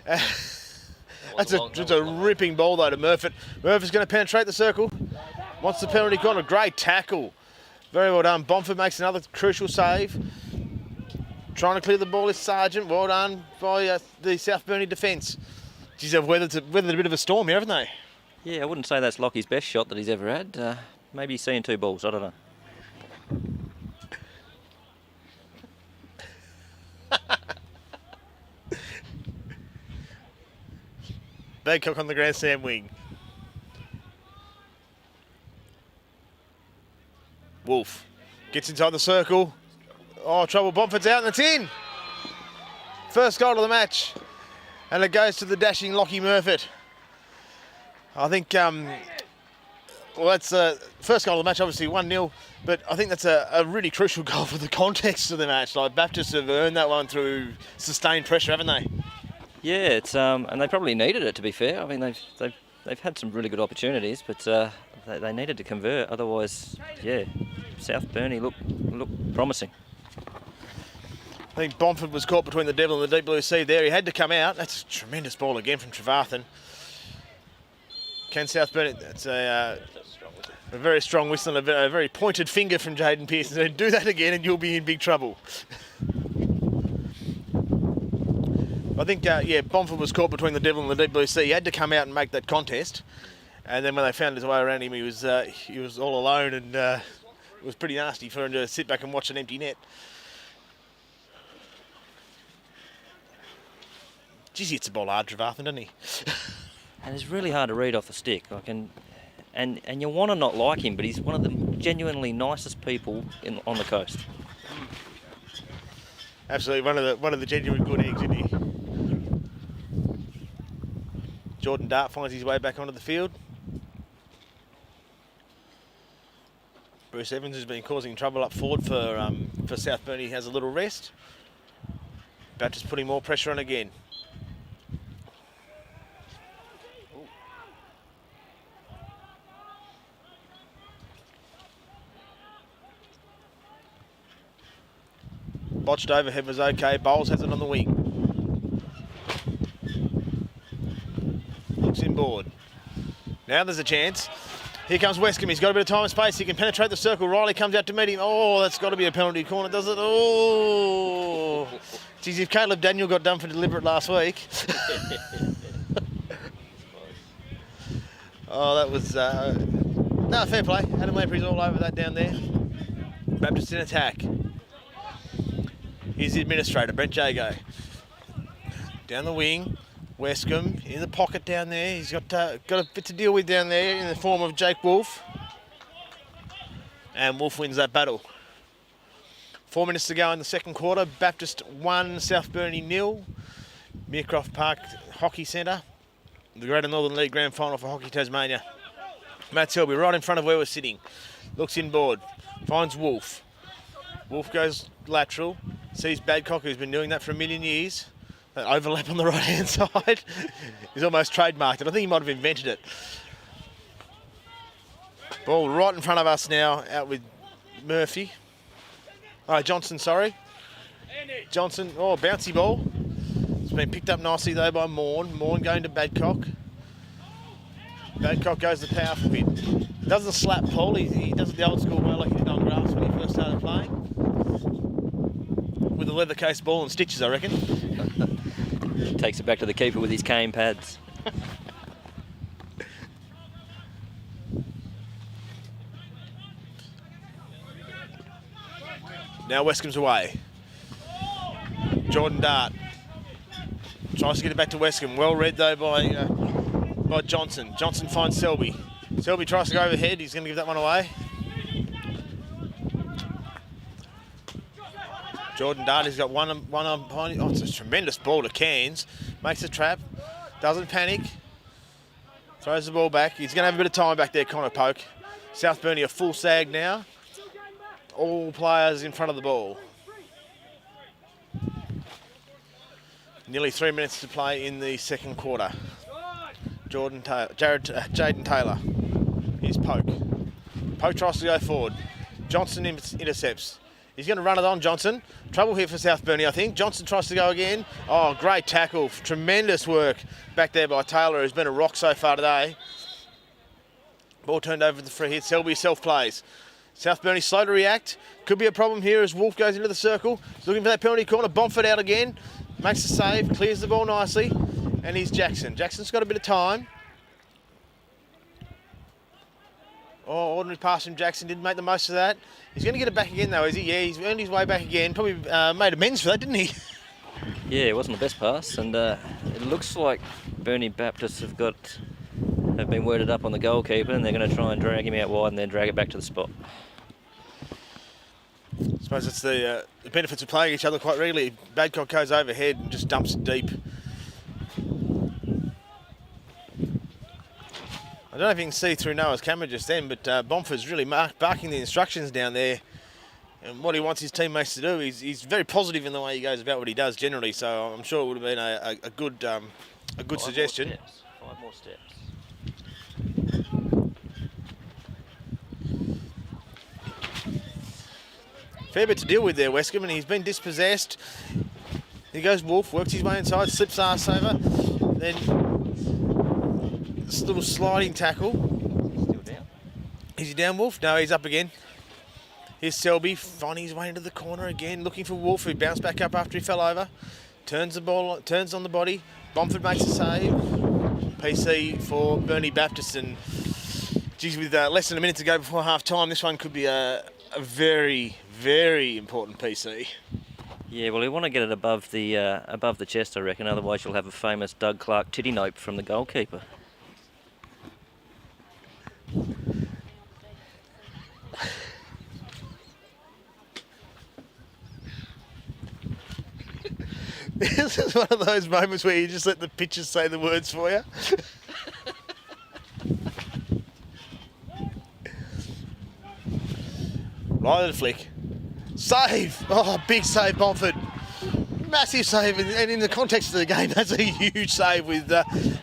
That's a ripping ball though to Murphy. Murphy's going to penetrate the circle. Wants the penalty corner. Great tackle. Very well done. Bomford makes another crucial save. Trying to clear the ball is Sargent. Well done by the South Burnie defence. Geez, they've weathered a bit of a storm here, haven't they? Yeah, I wouldn't say that's Lockie's best shot that he's ever had. Maybe he's seeing 2 balls, I don't know. Badcock on the grandstand wing. Wolf gets inside the circle. Oh, trouble. Bomford's out and it's in. First goal of the match. And it goes to the dashing Lockie Murfitt. I think, well, that's the first goal of the match, obviously 1-0. But I think that's a really crucial goal for the context of the match. Like, Baptist have earned that one through sustained pressure, haven't they? Yeah, it's and they probably needed it, to be fair. I mean, they've had some really good opportunities, but they needed to convert. Otherwise, yeah, South Burnie look promising. I think Bomford was caught between the devil and the deep blue sea there. He had to come out. That's a tremendous ball again from Trevarthen. Can South Burnie? That's a very strong whistle and a very pointed finger from Jaden Pearson. Do that again and you'll be in big trouble. I think, yeah, Bomford was caught between the devil and the deep blue sea. He had to come out and make that contest. And then when they found his way around him, he was all alone, and it was pretty nasty for him to sit back and watch an empty net. Geez, he hits the ball hard, Trevarthen, doesn't he? And it's really hard to read off the stick. And you want to not like him, but he's one of the genuinely nicest people on the coast. Absolutely, one of the genuine good eggs, isn't he? Jordan Dart finds his way back onto the field. Bruce Evans has been causing trouble up forward for South Burnie. He has a little rest. Baptist putting more pressure on again. Botched overhead was okay. Bowles has it on the wing. Looks inboard. Now there's a chance. Here comes Westcombe. He's got a bit of time and space. He can penetrate the circle. Riley comes out to meet him. Oh, that's got to be a penalty corner, does it? Oh. Geez, if Caleb Daniel got done for deliberate last week. Oh, that was... no, fair play. Adam Lamprey's all over that down there. Baptist in attack. Here's the administrator, Brent Jago. Down the wing, Westcombe in the pocket down there. He's got a bit to deal with down there in the form of Jake Wolf. And Wolf wins that battle. 4 minutes to go in the second quarter. Baptist 1, South Burnie 0. Meercroft Park Hockey Centre. The Greater Northern League Grand Final for Hockey Tasmania. Matt Selby right in front of where we're sitting. Looks inboard, finds Wolf. Wolf goes lateral, sees Badcock, who's been doing that for a million years. That overlap on the right-hand side. He's almost trademarked it. I think he might have invented it. Ball right in front of us now, out with Murphy. Oh, Johnson, sorry. Johnson, oh, bouncy ball. It's been picked up nicely though by Morn. Morn going to Badcock. Badcock goes the powerful hit. Doesn't slap Paul, he does it the old school way like he did on grass when he first started playing. With a leather case ball and stitches, I reckon. Takes it back to the keeper with his cane pads. Now Westcombe's away. Jordan Dart tries to get it back to Westcombe. Well read though by Johnson. Johnson finds Selby. Selby tries to go overhead. He's going to give that one away. Jordan Dart has got one on behind him. Oh, it's a tremendous ball to Cairns. Makes a trap. Doesn't panic. Throws the ball back. He's going to have a bit of time back there, Connor Poke. South Burnie a full sag now. All players in front of the ball. Nearly 3 minutes to play in the second quarter. Jaden Taylor. Here's Poke. Poke tries to go forward. Johnson intercepts. He's going to run it on, Johnson. Trouble here for South Burnie, I think. Johnson tries to go again. Oh, great tackle. Tremendous work back there by Taylor, who's been a rock so far today. Ball turned over the free hit. Selby self-plays. South Burnie slow to react. Could be a problem here as Wolf goes into the circle. He's looking for that penalty corner. Bomford out again. Makes the save. Clears the ball nicely. And here's Jackson. Jackson's got a bit of time. Oh, ordinary pass from Jackson, didn't make the most of that. He's going to get it back again though, is he? Yeah, he's earned his way back again. Probably made amends for that, didn't he? Yeah, it wasn't the best pass, and it looks like Burnie Baptist have been worded up on the goalkeeper, and they're going to try and drag him out wide and then drag it back to the spot. I suppose it's the benefits of playing each other quite regularly. Badcock goes overhead and just dumps it deep. I don't know if you can see through Noah's camera just then, but Bomford's really barking the instructions down there and what he wants his teammates to do. He's very positive in the way he goes about what he does generally, so I'm sure it would have been a good suggestion. 5 more steps. Fair bit to deal with there, Westcombe, and he's been dispossessed. He goes Wolf, works his way inside, slips arse over, then this little sliding tackle. Still down. Is he down, Wolf? No, he's up again. Here's Selby finding his way into the corner again, looking for Wolf, who bounced back up after he fell over. Turns the ball, turns on the body. Bomford makes a save. PC for Burnie Baptist, and geez, with less than a minute to go before half time, this one could be a very, very important PC. Yeah, well, you want to get it above the chest, I reckon. Otherwise, you'll have a famous Doug Clark titty nope from the goalkeeper. This is one of those moments where you just let the pictures say the words for you. Right at the flick. Save! Oh, big save, Bomford. Massive save, and in the context of the game, that's a huge save with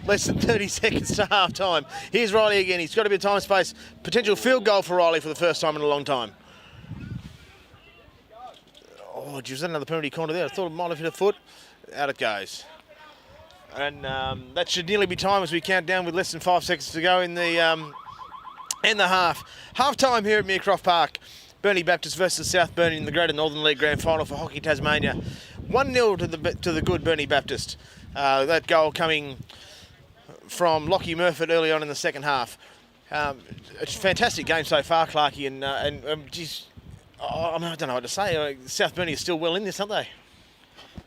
less than 30 seconds to half time. Here's Riley again. He's got a bit of time and space. Potential field goal for Riley for the first time in a long time. Oh, geez, was that another penalty corner there? I thought it might have hit a foot. Out it goes. And that should nearly be time as we count down with less than 5 seconds to go in the half. Half time here at Meercroft Park. Burnie Baptist versus South Burnie in the Greater Northern League Grand Final for Hockey Tasmania. 1-0 to the good Burnie Baptist. That goal coming from Lockie Murphy early on in the second half. It's a fantastic game so far, Clarkie, and geez, I don't know what to say. South Burnie is still well in this, aren't they?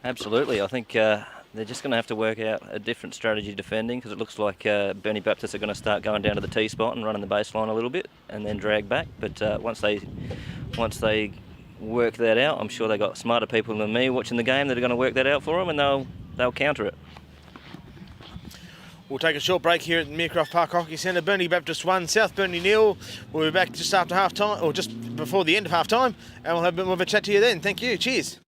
Absolutely. I think they're just going to have to work out a different strategy defending, because it looks like Burnie Baptist are going to start going down to the T spot and running the baseline a little bit and then drag back. But once they work that out, I'm sure they've got smarter people than me watching the game that are going to work that out for them, and they'll counter it. We'll take a short break here at the Meercroft Park Hockey Centre. Burnie Baptist 1, South Burnie 0. We'll be back just after half time, or just before the end of half time, and we'll have a bit more of a chat to you then. Thank you. Cheers.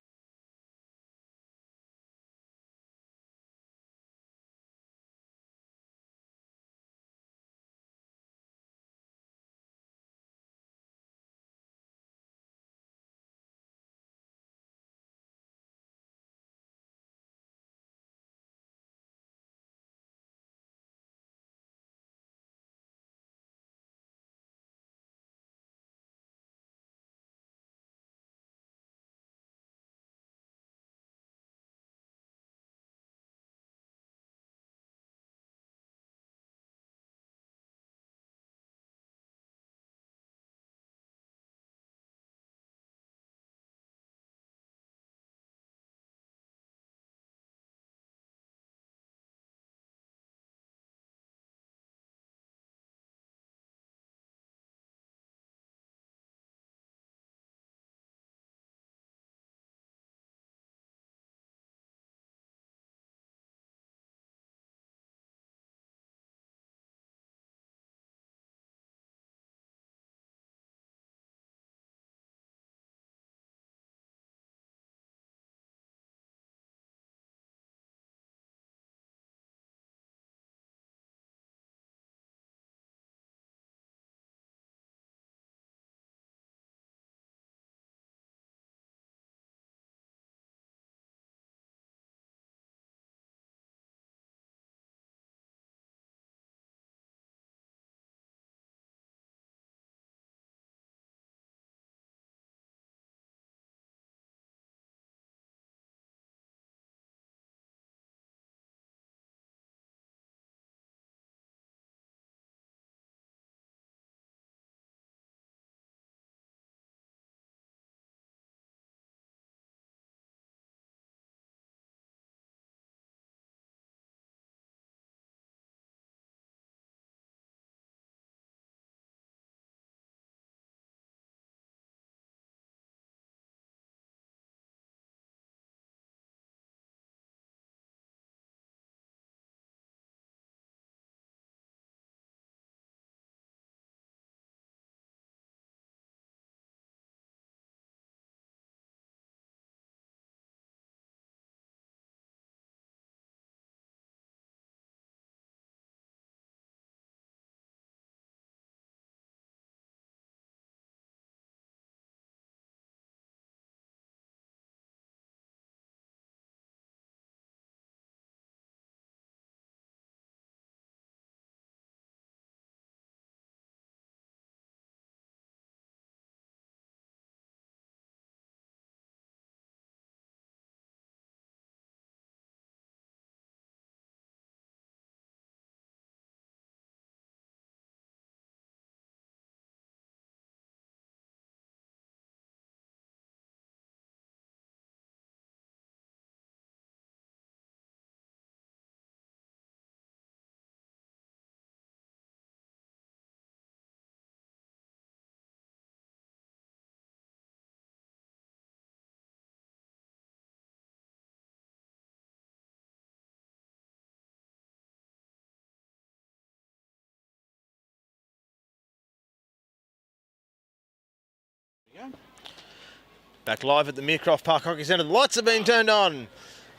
Back live at the Meercroft Park Hockey Centre. The lights have been turned on.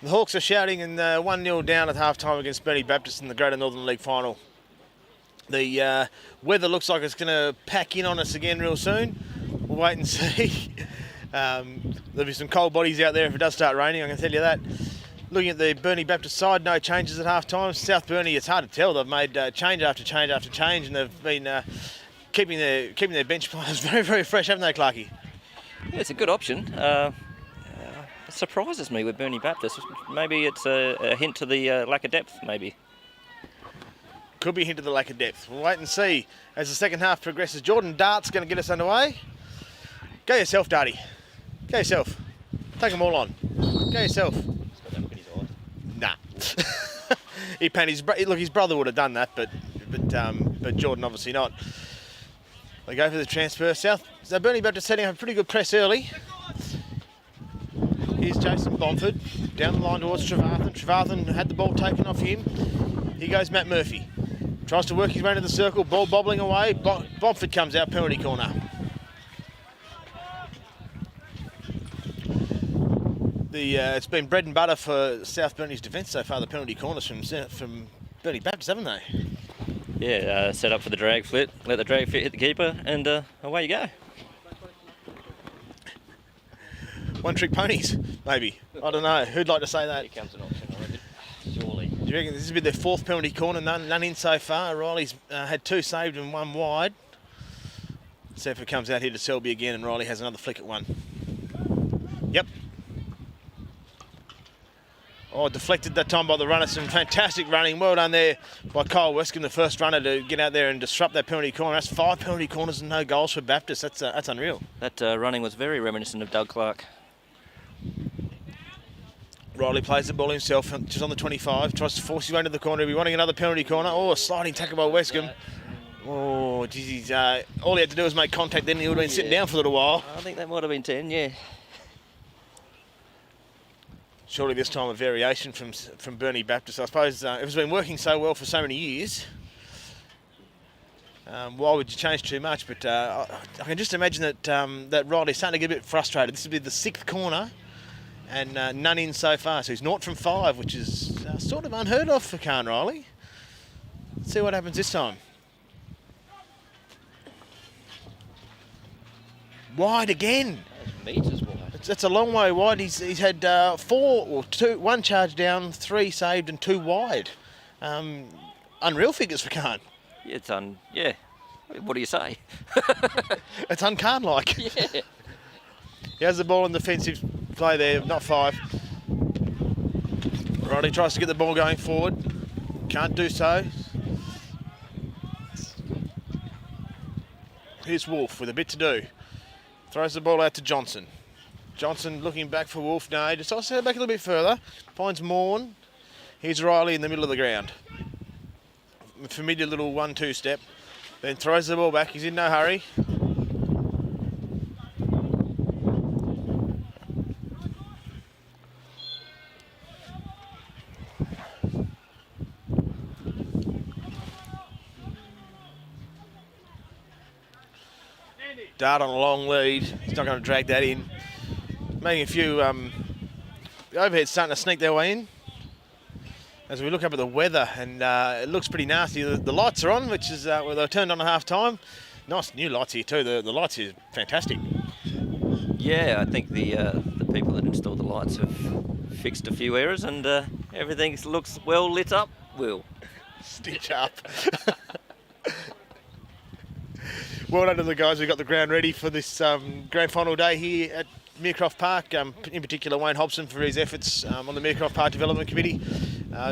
The Hawks are shouting and 1-0 down at half-time against Burnie Baptist in the Greater Northern League final. The weather looks like it's going to pack in on us again real soon. We'll wait and see. There'll be some cold bodies out there if it does start raining, I can tell you that. Looking at the Burnie Baptist side, no changes at half-time. South Burnie, it's hard to tell. They've made change after change after change, and they've been keeping their bench players very, very fresh, haven't they, Clarkie? Yeah, it's a good option. It surprises me with Burnie Baptist. Maybe it's a hint to the lack of depth, maybe. Could be a hint of the lack of depth. We'll wait and see as the second half progresses. Jordan Dart's going to get us underway. Go yourself, Darty. Go yourself. Take them all on. Go yourself. Nah. He panicked. Look, his brother would have done that, but Jordan obviously not. They go for the transfer south. So Burnie Baptist setting up a pretty good press early. Here's Jason Bomford down the line towards Trevarthen. Trevarthen had the ball taken off him. Here goes Matt Murphy. Tries to work his way into the circle. Ball bobbling away. Bomford comes out, penalty corner. It's been bread and butter for South Burnie's defence so far, the penalty corners from Burnie Baptist, haven't they? Yeah, set up for the drag flit, let the drag fit hit the keeper, and away you go. One-trick ponies, maybe. I don't know. Who'd like to say that? Here comes an option, I reckon. Surely. Do you reckon this has been their fourth penalty corner, none in so far? Riley's had 2 saved and 1 wide. See if it comes out here to Selby again, and Riley has another flick at 1. Yep. Oh, deflected that time by the runner. Some fantastic running. Well done there by Kyle Wescombe, the first runner to get out there and disrupt that penalty corner. That's 5 penalty corners and no goals for Baptist. That's unreal. That running was very reminiscent of Doug Clark. Riley plays the ball himself, just on the 25. Tries to force his way into the corner. He'll be wanting another penalty corner. Oh, a sliding tackle by Wescombe. Oh, geez, all he had to do was make contact, then he would have been sitting down for a little while. I think that might have been 10, yeah. Surely this time a variation from Burnie Baptist. I suppose if it's been working so well for so many years, why would you change too much? But I can just imagine that Riley's starting to get a bit frustrated. This will be the 6th corner and none in so far. So he's 0 from 5, which is sort of unheard of for Khan Riley. Let's see what happens this time. Wide again. Meters wide. That's a long way wide. He's had 1 charge down, 3 saved and 2 wide. Unreal figures for Khan. Yeah, it's yeah. What do you say? It's un-Khan-like. Yeah. He has the ball in defensive play there, not 5. Riley tries to get the ball going forward. Can't do so. Here's Wolf with a bit to do. Throws the ball out to Johnson. Johnson looking back for Wolf. No, he decides to head back a little bit further. Finds Morn. Here's Riley in the middle of the ground. A familiar little 1-2 step. Then throws the ball back. He's in no hurry. Dart on a long lead. He's not going to drag that in. Making a few overheads starting to sneak their way in. As we look up at the weather, and it looks pretty nasty. The lights are on, which is well, they were turned on at half time. Nice new lights here too. The lights here are fantastic. Yeah, I think the people that installed the lights have fixed a few errors, and everything looks well lit up. Will stitch up. Well done to the guys who got the ground ready for this grand final day here at Meercroft Park. In particular, Wayne Hobson for his efforts on the Meercroft Park Development Committee,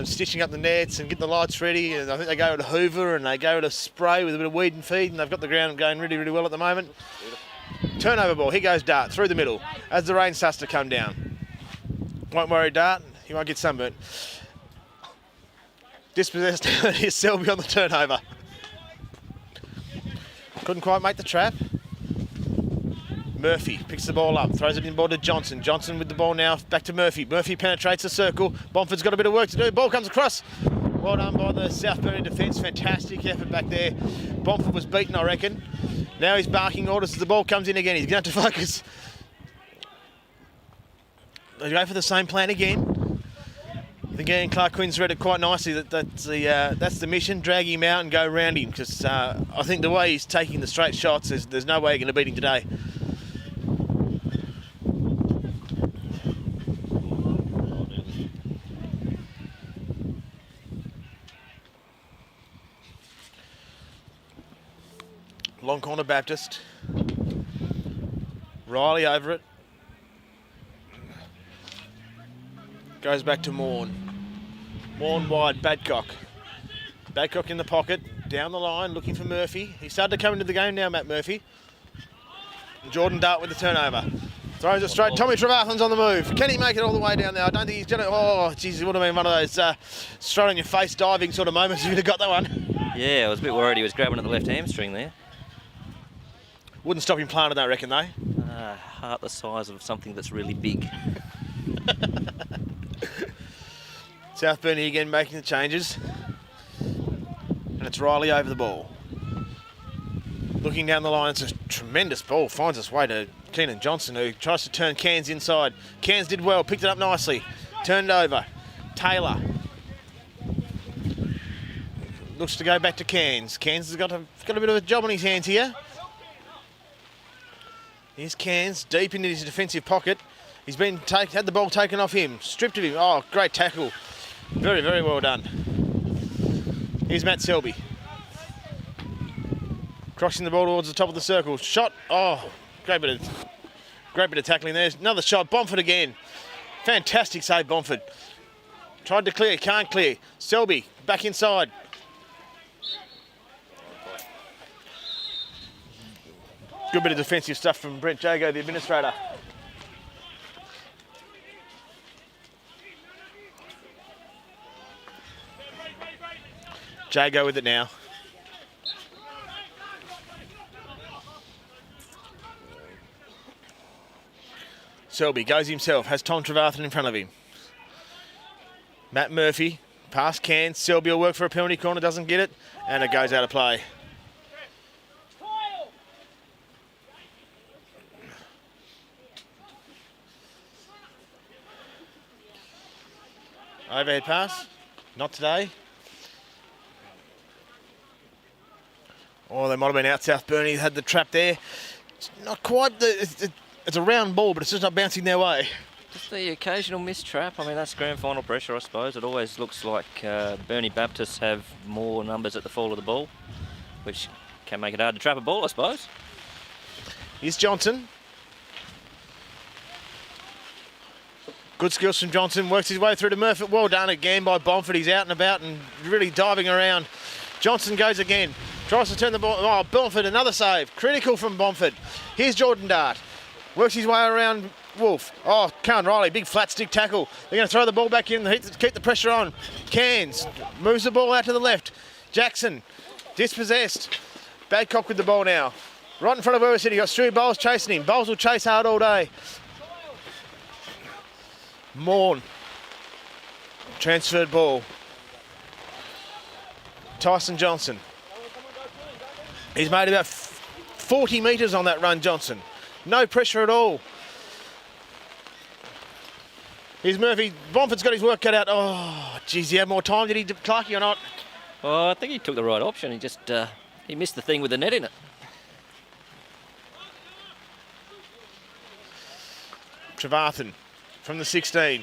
stitching up the nets and getting the lights ready. And I think they go to hoover and they go to spray with a bit of weed and feed, and they've got the ground going really, really well at the moment. Turnover ball. Here goes Dart through the middle as the rain starts to come down. Won't worry, Dart. He won't get sunburnt. Dispossessed. Here's Selby on the turnover. Couldn't quite make the trap. Murphy picks the ball up, throws it in ball to Johnson. Johnson with the ball now, back to Murphy. Murphy penetrates the circle. Bomford's got a bit of work to do. Ball comes across. Well done by the South Burnie defence. Fantastic effort back there. Bomford was beaten, I reckon. Now he's barking orders as the ball comes in again. He's going to have to focus. They go for the same plan again. I think Ian Clark Quinn's read it quite nicely. That's the mission. Drag him out and go round him, because I think the way he's taking the straight shots, there's no way you're going to beat him today. Long corner Baptist. Riley over it. Goes back to Morn. Morn wide, Badcock. Badcock in the pocket, down the line, looking for Murphy. He started to come into the game now, Matt Murphy. Jordan Dart with the turnover. Throws it straight. Tommy Trevathan's on the move. Can he make it all the way down there? I don't think he's going to... Oh, geez, it would have been one of those straight on your face diving sort of moments if you'd have got that one. Yeah, I was a bit worried he was grabbing at the left hamstring there. Wouldn't stop him planted, I reckon, though. Heart the size of something that's really big. South Burnie again making the changes. And it's Riley over the ball. Looking down the line, it's a tremendous ball. Finds its way to Keenan Johnson, who tries to turn Cairns inside. Cairns did well, picked it up nicely. Turned over. Taylor. Looks to go back to Cairns. Cairns has got a bit of a job on his hands here. Here's Cairns, deep into his defensive pocket. He's had the ball taken off him, stripped of him. Oh, great tackle. Very, very well done. Here's Matt Selby. Crossing the ball towards the top of the circle. Shot. Oh, great bit of tackling there. Another shot. Bomford again. Fantastic save, Bomford. Tried to clear, can't clear. Selby back inside. Good bit of defensive stuff from Brent Jago, the administrator. Jago with it now. Selby goes himself, has Tom Trevathan in front of him. Matt Murphy, past Cairns. Selby will work for a penalty corner, doesn't get it, and it goes out of play. Overhead pass, not today. Oh, they might have been out. South Burnie had the trap there. It's not quite it's a round ball, but it's just not bouncing their way. Just the occasional missed trap. I mean, that's grand final pressure, I suppose. It always looks like Burnie Baptist have more numbers at the fall of the ball, which can make it hard to trap a ball, I suppose. Here's Johnson. Good skills from Johnson, works his way through to Murphy. Well done again by Bomford. He's out and about and really diving around. Johnson goes again, tries to turn the ball. Oh, Bomford, another save. Critical from Bomford. Here's Jordan Dart. Works his way around Wolf. Oh, Karen Riley, big flat stick tackle. They're going to throw the ball back in and keep the pressure on. Cairns moves the ball out to the left. Jackson, dispossessed. Badcock with the ball now. Right in front of where we're sitting. Got Stewie Bowles chasing him. Bowles will chase hard all day. Morn. Transferred ball. Tyson Johnson. He's made about 40 metres on that run, Johnson. No pressure at all. Here's Murphy. Bomford's got his work cut out. Oh, geez, he had more time. Did he, Clarkey, or not? Oh, I think he took the right option. He just he missed the thing with the net in it. Trevathan from the 16.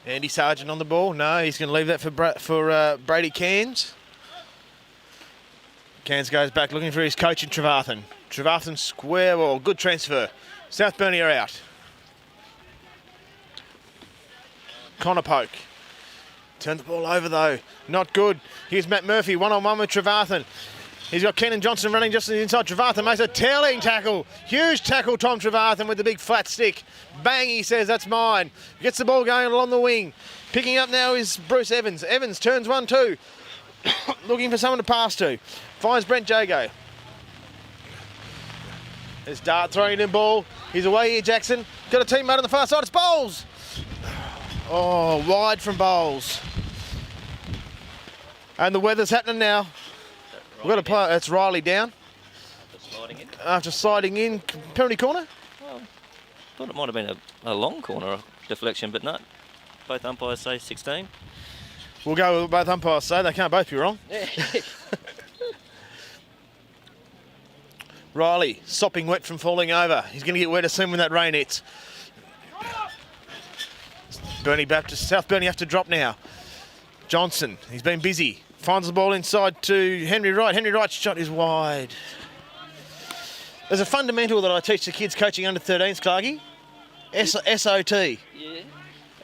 Andy Sargent on the ball. No, he's going to leave that for Brady Cairns. Cairns goes back looking for his coach in Trevathan. Trevathan square ball. Good transfer. South Burnie are out. Connor Poke. Turned the ball over though. Not good. Here's Matt Murphy. One-on-one with Trevathan. He's got Kenan Johnson running just inside. Trevathan makes a telling tackle. Huge tackle, Tom Trevathan with the big flat stick. Bang, he says, that's mine. Gets the ball going along the wing. Picking up now is Bruce Evans. Evans turns 1-2. Looking for someone to pass to. Finds Brent Jago. There's Dart throwing in ball. He's away here, Jackson. Got a teammate on the far side. It's Bowles. Oh, wide from Bowles. And the weather's happening now. We've got to play. That's Riley down. After sliding in. Penalty corner? Well, thought it might have been a long corner deflection, but no. Both umpires say 16. We'll go with what both umpires say. They can't both be wrong. Riley, sopping wet from falling over. He's going to get wetter soon when that rain hits. Burnie Baptist, South Burnie have to drop now. Johnson, he's been busy. Finds the ball inside to Henry Wright. Henry Wright's shot is wide. There's a fundamental that I teach the kids coaching under 13s, Clarkie. SOT. Yeah.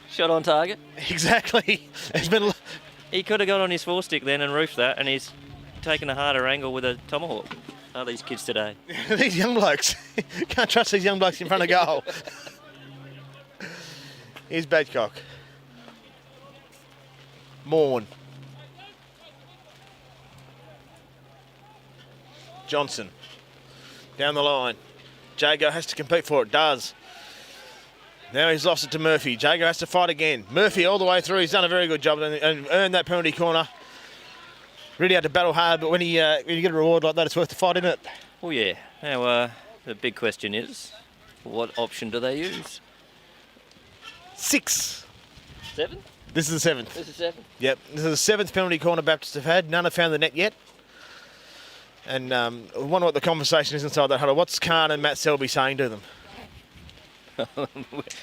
Shot on target. Exactly. It's been. He could have got on his four-stick then and roofed that, and he's taken a harder angle with a tomahawk. Are these kids today? These young blokes. Can't trust these young blokes in front of goal. Here's Badcock. Morn. Johnson. Down the line. Jago has to compete for it. Does. Now he's lost it to Murphy. Jago has to fight again. Murphy all the way through. He's done a very good job and earned that penalty corner. Really had to battle hard, but when you get a reward like that, it's worth the fight, isn't it? Well, yeah. Now, the big question is, what option do they use? 6. 7? This is the 7th. This is 7? Yep. This is the 7th penalty corner Baptist have had. None have found the net yet. And I wonder what the conversation is inside that huddle. What's Khan and Matt Selby saying to them?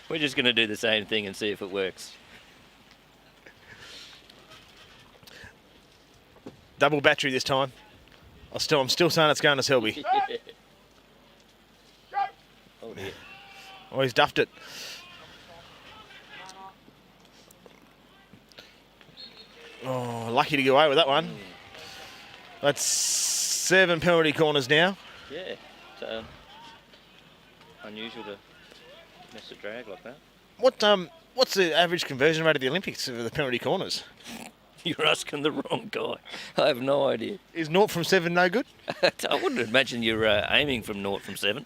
We're just going to do the same thing and see if it works. Double battery this time. I'm still saying it's going to Selby. Oh dear. Oh, he's duffed it. Oh, lucky to get away with that one. That's 7 penalty corners now. Yeah. It's unusual to miss a drag like that. What's the average conversion rate of the Olympics of the penalty corners? You're asking the wrong guy. I have no idea. Is 0 from 7 no good? I wouldn't imagine you're aiming from 0 from 7.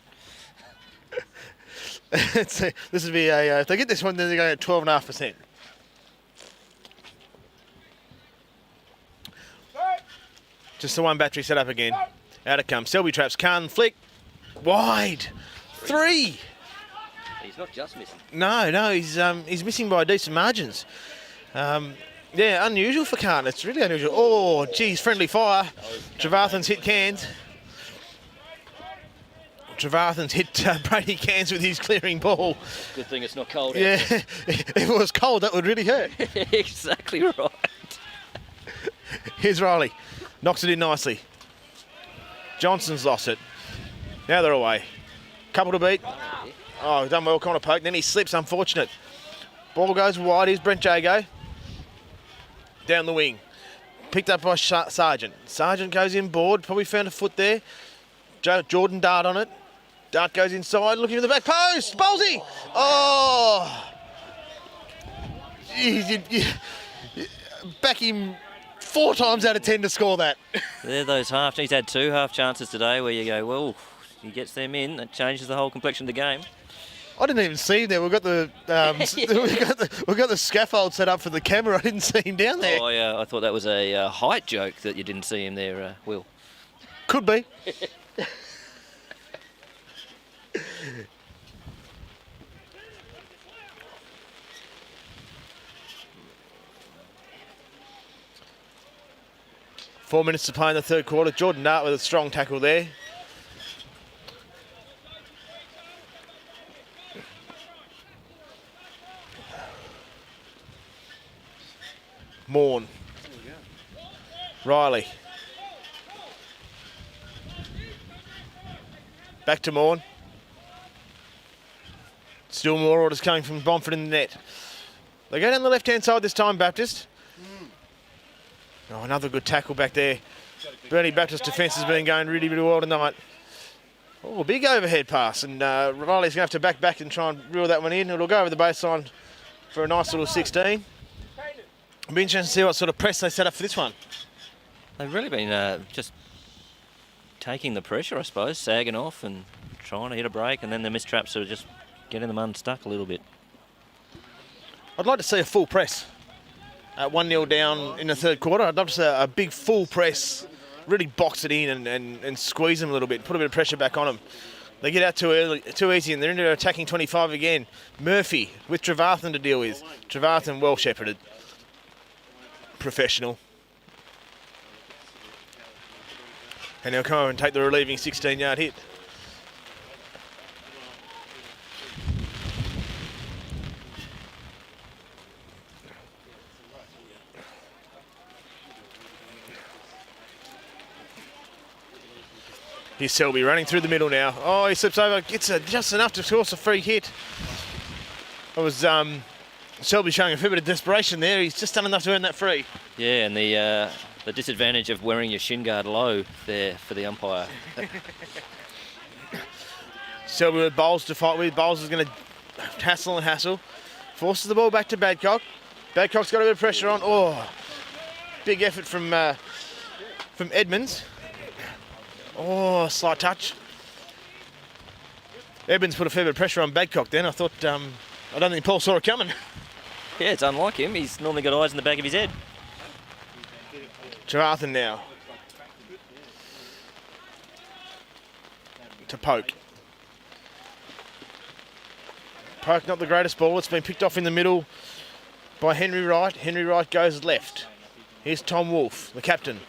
This would be a. If they get this one, then they're going at 12.5%. Just the one battery set up again. Out it comes. Selby traps. Khan flick. Wide. 3. He's not just missing. No, he's missing by decent margins. Yeah, unusual for Khan. It's really unusual. Oh, geez, friendly fire. Trevarthen's hit Cairns. Trevarthen's hit Brady Cairns with his clearing ball. Good thing it's not cold. Yeah, if it was cold, that would really hurt. Exactly right. Here's Riley. Knocks it in nicely. Johnson's lost it. Now they're away. Couple to beat. Oh, done well, kind of poke. Then he slips, unfortunate. Ball goes wide. Here's Brent Jago. Down the wing. Picked up by Sargent. Sargent goes in board. Probably found a foot there. Jordan Dart on it. Dart goes inside, looking at the back post. Ballsy! Oh! Back him 4 times out of 10 to score that. They're those half. He's had 2 half chances today where you go, well, he gets them in. That changes the whole complexion of the game. I didn't even see him there. We've got the we've got the scaffold set up for the camera. I didn't see him down there. Oh yeah, I thought that was a height joke that you didn't see him there, Will. Could be. Four minutes to play in the third quarter. Jordan Dart with a strong tackle there. Morn. Riley. Back to Morn. Still more orders coming from Bomford in the net. They go down the left-hand side this time, Baptist. Oh, another good tackle back there. Burnie Baptist defence has been going really, really well tonight. Oh, big overhead pass. And Riley's going to have to back and try and reel that one in. It'll go over the baseline for a nice little 16. It'll be interesting to see what sort of press they set up for this one. They've really been just taking the pressure, I suppose, sagging off and trying to hit a break, and then the mistraps are just getting them unstuck a little bit. I'd like to see a full press. 1-0 down in the third quarter. I'd love to see a big full press, really box it in and squeeze them a little bit, put a bit of pressure back on them. They get out too early, too easy, and they're into attacking 25 again. Murphy with Trevarthen to deal with. Trevarthen well shepherded. Professional. And he'll come over and take the relieving 16-yard hit. Here's Selby running through the middle now. Oh, he slips over, gets just enough to force a free hit. It was Selby showing a fair bit of desperation there. He's just done enough to earn that free. Yeah, and the disadvantage of wearing your shin guard low there for the umpire. Selby with Bowles to fight with. Bowles is going to hassle. Forces the ball back to Badcock. Badcock's got a bit of pressure on. Oh, big effort from Edmonds. Oh, slight touch. Edmonds put a fair bit of pressure on Badcock then. I thought, I don't think Paul saw it coming. Yeah, it's unlike him. He's normally got eyes in the back of his head. Trevarthen now. To Poke. Poke not the greatest ball. It's been picked off in the middle by Henry Wright. Henry Wright goes left. Here's Tom Wolfe, the captain.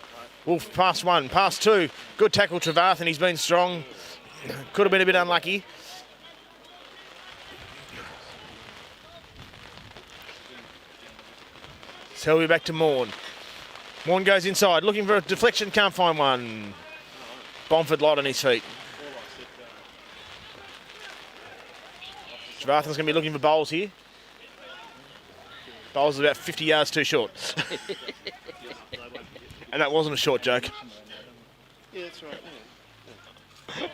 Wolfe past 1, past 2. Good tackle, Trevarthen. He's been strong. Could have been a bit unlucky. Selby back to Morn. Morn goes inside, looking for a deflection, can't find one. Bomford light on his feet. Trevarthen's going to be looking for Bowles here. Bowles is about 50 yards too short. And that wasn't a short joke. Yeah, that's right.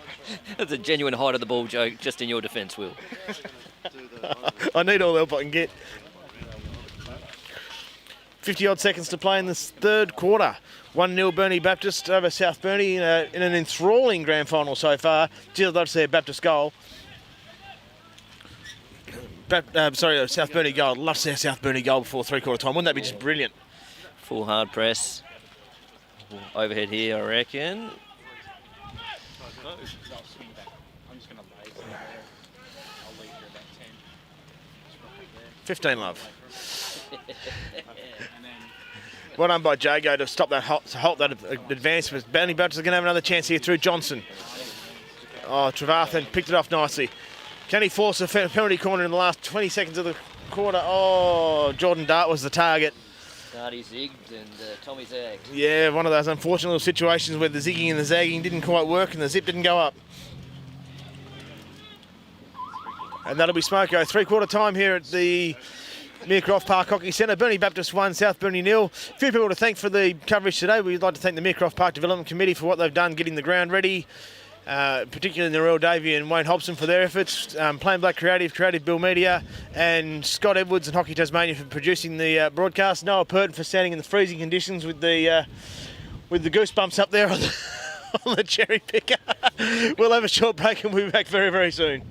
That's a genuine height of the ball joke, just in your defence, Will. I need all the help I can get. 50-odd seconds to play in this third quarter. 1-0 Burnie Baptist over South Burnie in an enthralling grand final so far. Gee, I'd love to see a Baptist goal. South Burnie goal. I'd love to see a South Burnie goal before three-quarter time. Wouldn't that be just brilliant? Full hard press. Overhead here, I reckon. 15 love. Well done by Jago to stop that halt that advance. But Burnie Baptist is going to have another chance here through Johnson. Oh, Trevarthen picked it off nicely. Can he force a penalty corner in the last 20 seconds of the quarter? Oh, Jordan Dart was the target. Darty zigged and Tommy zagged. Yeah, one of those unfortunate little situations where the zigging and the zagging didn't quite work and the zip didn't go up. And that'll be Smoko. Three-quarter time here at the Meercroft Park Hockey Centre. Burnie Baptist 1, South Burnie 0. A few people to thank for the coverage today. We'd like to thank the Meercroft Park Development Committee for what they've done getting the ground ready, particularly Narelle Davey and Wayne Hobson for their efforts, Plain Black Creative Bill Media, and Scott Edwards and Hockey Tasmania for producing the broadcast. Noah Purton for standing in the freezing conditions with the goosebumps up there on the cherry picker. We'll have a short break and we'll be back very, very soon.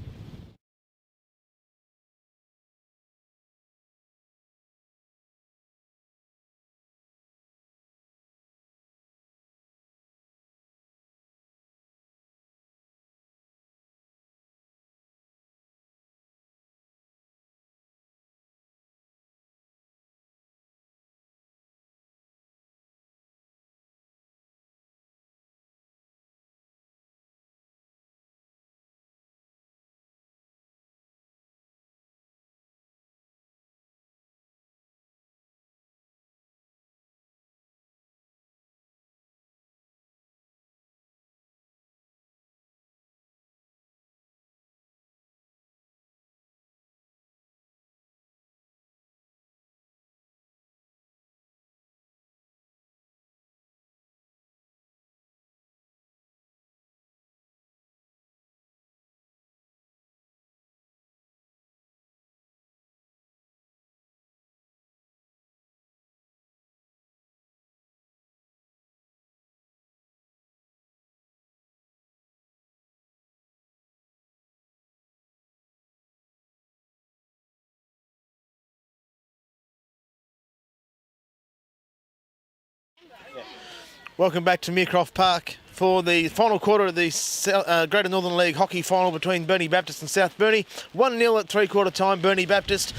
Welcome back to Meercroft Park for the final quarter of the Greater Northern League hockey final between Burnie Baptist and South Burnie. 1-0 at three-quarter time, Burnie Baptist.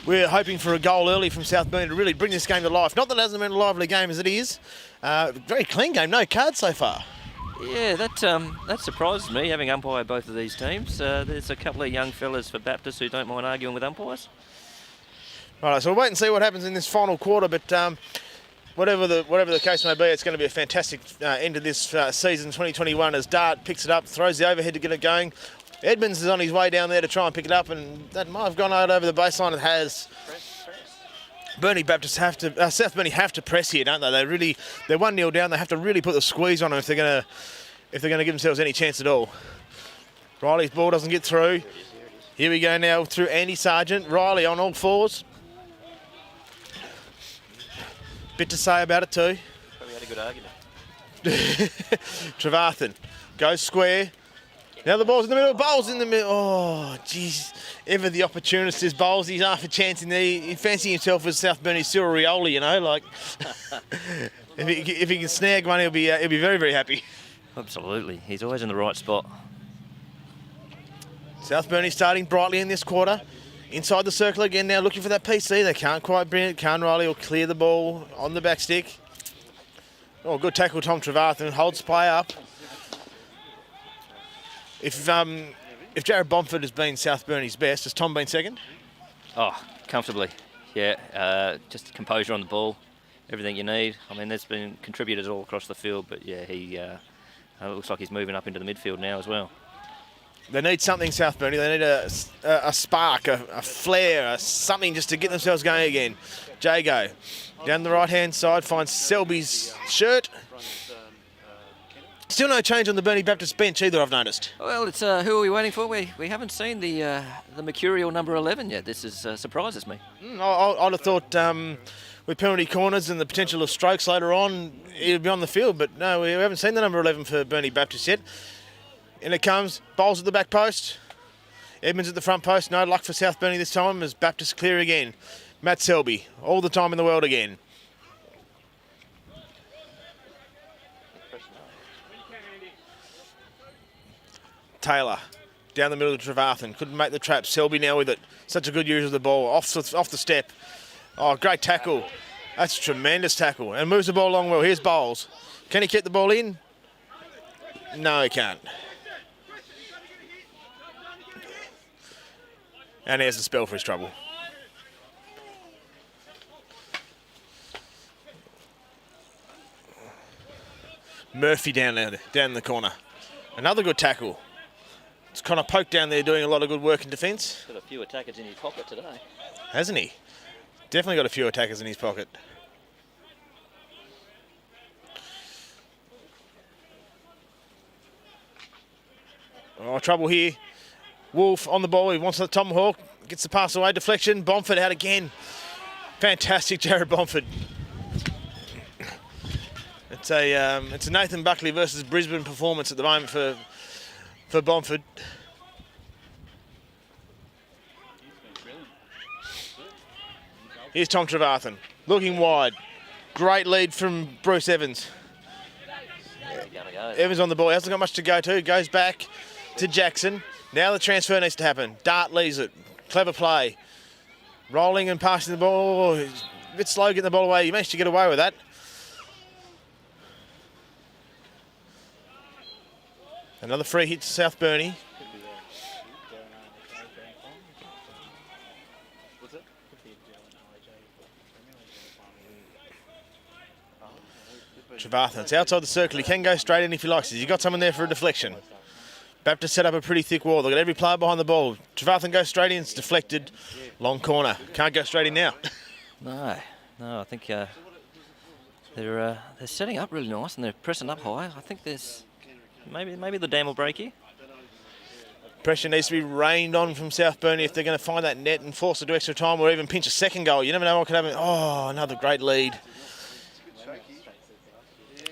We're hoping for a goal early from South Burnie to really bring this game to life. Not that it hasn't been a lively game as it is. Very clean game, no cards so far. Yeah, that surprises me, having umpired both of these teams. There's a couple of young fellas for Baptist who don't mind arguing with umpires. Right, so we'll wait and see what happens in this final quarter, but whatever the case may be, it's going to be a fantastic end of this season 2021 as Dart picks it up, throws the overhead to get it going. Edmonds is on his way down there to try and pick it up, and that might have gone out over the baseline. It has. Burnie Baptist South Burnie have to press here, don't they? They're 1-0 down. They have to really put the squeeze on them if they're going to give themselves any chance at all. Riley's ball doesn't get through. Here we go now through Andy Sargent. Riley on all fours. Bit to say about it too. Probably had a good argument. Trevathan goes square. Now the ball's in the middle. Bowles in the middle. Oh, jeez. Ever the opportunist is Bowles. He's half a chance in there. He fancies himself as South Burnie's Cyril Rioli, you know. Like, if he can snag one, he'll be very, very happy. Absolutely. He's always in the right spot. South Burnie starting brightly in this quarter. Inside the circle again now, looking for that PC. They can't quite bring it. Khan Riley will clear the ball on the back stick. Oh, good tackle, Tom Trevathan. Holds play up. If Jared Bomford has been South Burnie's best, has Tom been second? Oh, comfortably. Yeah, just composure on the ball. Everything you need. I mean, there's been contributors all across the field, but yeah, it looks like he's moving up into the midfield now as well. They need something, South Burnie. They need a spark, a flare, something just to get themselves going again. Jago down the right-hand side finds Selby's shirt. Still no change on the Burnie Baptist bench either, I've noticed. Well, it's who are we waiting for? We haven't seen the mercurial number 11 yet. This surprises me. I'd have thought with penalty corners and the potential of strokes later on, he'd be on the field, but no, we haven't seen the number 11 for Burnie Baptist yet. In it comes, Bowles at the back post. Edmonds at the front post. No luck for South Burnie this time as Baptist clear again. Matt Selby, all the time in the world again. Taylor, down the middle of Trevathan. Couldn't make the trap. Selby now with it. Such a good use of the ball. Off the step. Oh, great tackle. That's a tremendous tackle. And moves the ball along well. Here's Bowles. Can he keep the ball in? No, he can't. And there's the spell for his trouble. Murphy down there, down in the corner. Another good tackle. It's kind of poked down there doing a lot of good work in defence. Got a few attackers in his pocket today. Hasn't he? Definitely got a few attackers in his pocket. Oh, trouble here. Wolf on the ball. He wants the tomahawk. Gets the pass away. Deflection. Bomford out again. Fantastic, Jared Bomford. It's a Nathan Buckley versus Brisbane performance at the moment for Bomford. Here's Tom Trevathan. Looking wide. Great lead from Bruce Evans. Evans on the ball. He hasn't got much to go to. Goes back to Jackson. Now the transfer needs to happen. Dart leaves it. Clever play. Rolling and passing the ball. A bit slow getting the ball away. He managed to get away with that. Another free hit to South Burnie. Trevathan, it's outside the circle. He can go straight in if he likes. He's got someone there for a deflection. Baptist set up a pretty thick wall. They've got every player behind the ball. Trevathan goes straight in. It's deflected. Long corner. Can't go straight in now. No, I think they're setting up really nice and they're pressing up high. I think there's maybe the dam will break here. Pressure needs to be rained on from South Burnie if they're going to find that net and force it to extra time or even pinch a second goal. You never know what could happen. Oh, another great lead.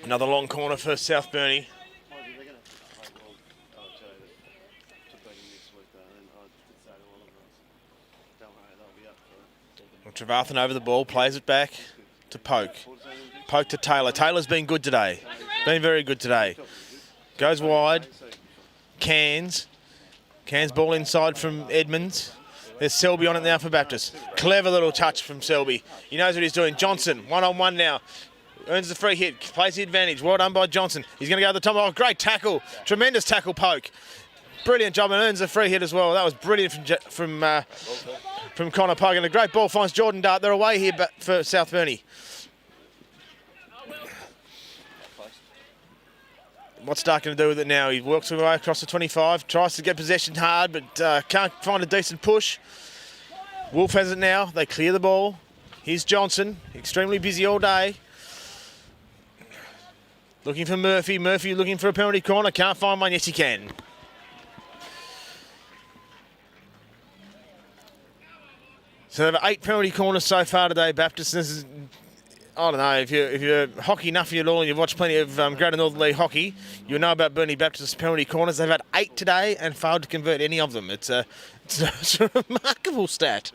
Another long corner for South Burnie. Trevathan over the ball, plays it back to Poke. Poke to Taylor. Taylor's been good today. Been very good today. Goes wide. Cairns ball inside from Edmonds. There's Selby on it now for Baptist. Clever little touch from Selby. He knows what he's doing. Johnson, one-on-one now. Earns the free hit, plays the advantage. Well done by Johnson. He's going to go to the top. Oh, great tackle. Tremendous tackle, Poke. Brilliant job, and earns the free hit as well. That was brilliant from Connor Poke. And a great ball finds Jordan Dart. They're away here for South Burnie. What's Dart going to do with it now? He works his way across the 25, tries to get possession hard, but can't find a decent push. Wolf has it now. They clear the ball. Here's Johnson, extremely busy all day. Looking for Murphy. Murphy looking for a penalty corner. Can't find one. Yes, he can. So they've 8 penalty corners so far today, Baptist. This is, I don't know, if you're hockey nuffy at all and you've watched plenty of Greater Northern League hockey, you'll know about Burnie Baptist's penalty corners. They've had 8 today and failed to convert any of them. It's a remarkable stat.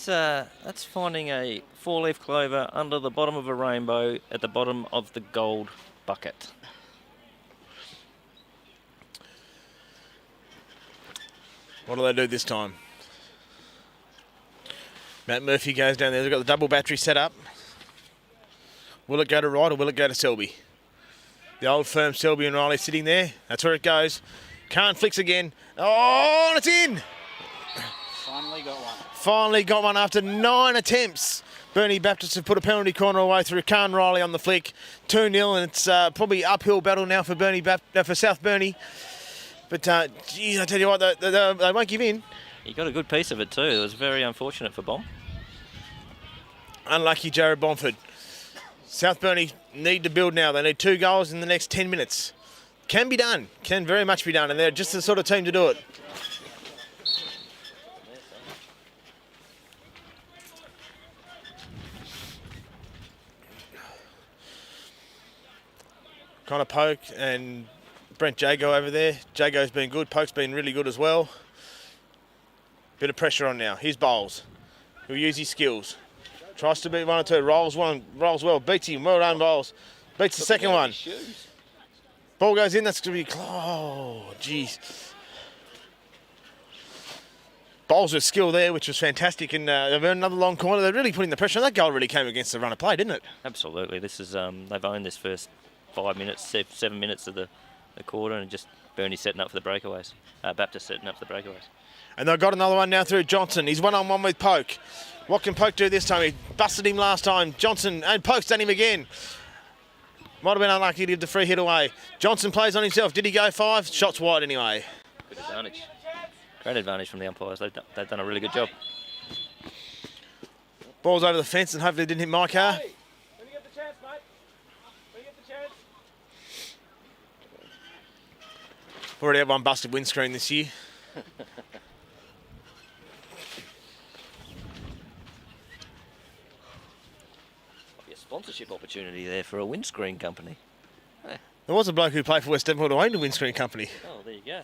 That's finding a 4-leaf clover under the bottom of a rainbow at the bottom of the gold bucket. What do they do this time? Matt Murphy goes down there. They've got the double battery set up. Will it go to right or will it go to Selby? The old firm Selby and Riley sitting there. That's where it goes. Khan flicks again. Oh, and it's in! Finally got one. Finally got one after 9 attempts. Burnie Baptist have put a penalty corner away through Khan Riley on the flick. 2-0, and it's probably uphill battle now for for South Burnie. But, geez, I tell you what, they won't give in. He got a good piece of it too. It was very unfortunate for Bomb. Unlucky Jared Bomford. South Burnie need to build now. They need 2 goals in the next 10 minutes. Can be done. Can very much be done, and they're just the sort of team to do it. Connor Poke and Brent Jago over there. Jago's been good. Poke's been really good as well. Bit of pressure on now. Here's Bowles. He'll use his skills. Tries to beat 1 or 2. Rolls well. Beats him. Well done, Bowles. Beats the second one. Ball goes in. That's going to be... Oh, jeez. Bowles with skill there, which was fantastic. And they've earned another long corner. They're really putting the pressure on. That goal really came against the run of play, didn't it? Absolutely. This is they've owned this first 5 minutes, 7 minutes of the quarter, and just Burnie setting up for the breakaways. Baptist setting up for the breakaways. And they've got another one now through Johnson. He's one-on-one with Poke. What can Poke do this time? He busted him last time. Johnson, and Poke's done him again. Might have been unlucky to give the free hit away. Johnson plays on himself. Did he go 5? Shots wide anyway. Good advantage. Great advantage from the umpires. They've done a really good job. Ball's over the fence and hopefully it didn't hit my car. When you get the chance, mate. When you get the chance. Already had one busted windscreen this year. Sponsorship opportunity there for a windscreen company. There was a bloke who played for West Devonport who owned a windscreen company. Oh, there you go.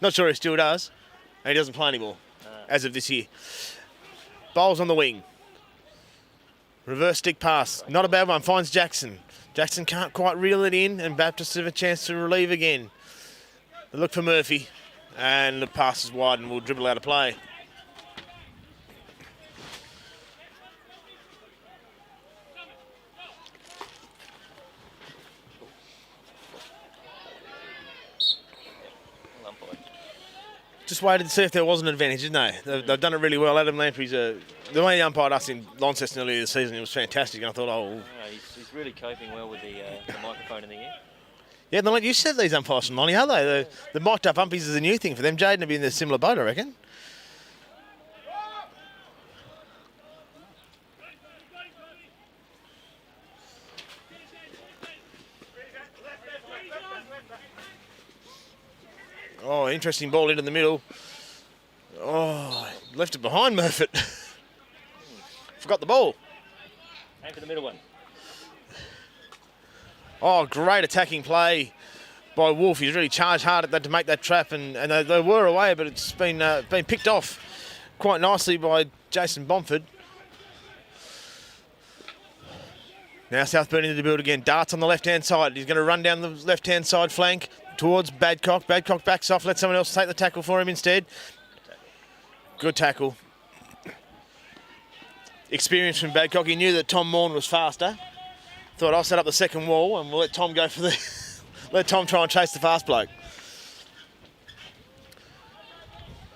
Not sure he still does. And he doesn't play anymore, as of this year. Bowles on the wing. Reverse stick pass. Not a bad one. Finds Jackson. Jackson can't quite reel it in, and Baptist have a chance to relieve again. They look for Murphy, and the pass is wide and will dribble out of play. Just waited to see if there was an advantage, didn't they? They've done it really well. Adam Lamprey's the way he umpired us in Launceston earlier this season, it was fantastic. And I thought, oh... He's really coping well with the microphone in the ear. Yeah, they're not used to these umpires from Lonnie, are they? The mic'd up umpies is a new thing for them. Jaden would be in a similar boat, I reckon. Oh, interesting ball into the middle. Oh, left it behind Murphy. Forgot the ball. Aim for the middle one. Oh, great attacking play by Wolf. He's really charged hard at that to make that trap, and they were away, but it's been picked off quite nicely by Jason Bomford. Now South Burnie into the build again. Darts on the left-hand side. He's going to run down the left-hand side flank towards Badcock. Badcock backs off. Let someone else take the tackle for him instead. Good tackle. Experience from Badcock. He knew that Tom Morn was faster. Thought I'll set up the second wall and we'll let Tom go for the... let Tom try and chase the fast bloke.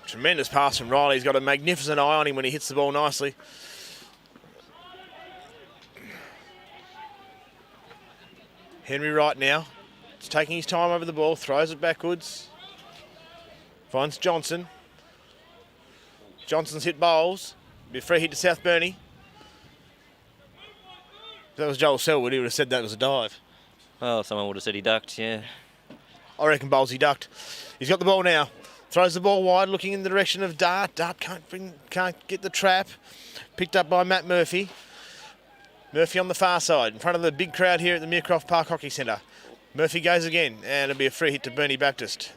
Tremendous pass from Riley. He's got a magnificent eye on him when he hits the ball nicely. Henry Wright now. He's taking his time over the ball, throws it backwards. Finds Johnson. Johnson's hit bowls. Be a free hit to South Burnie. If that was Joel Selwood, he would have said that was a dive. Well, someone would have said he ducked, yeah. I reckon Bowles he ducked. He's got the ball now. Throws the ball wide, looking in the direction of Dart. Dart can't get the trap. Picked up by Matt Murphy. Murphy on the far side, in front of the big crowd here at the Meercroft Park Hockey Centre. Murphy goes again, and it'll be a free hit to Burnie Baptist.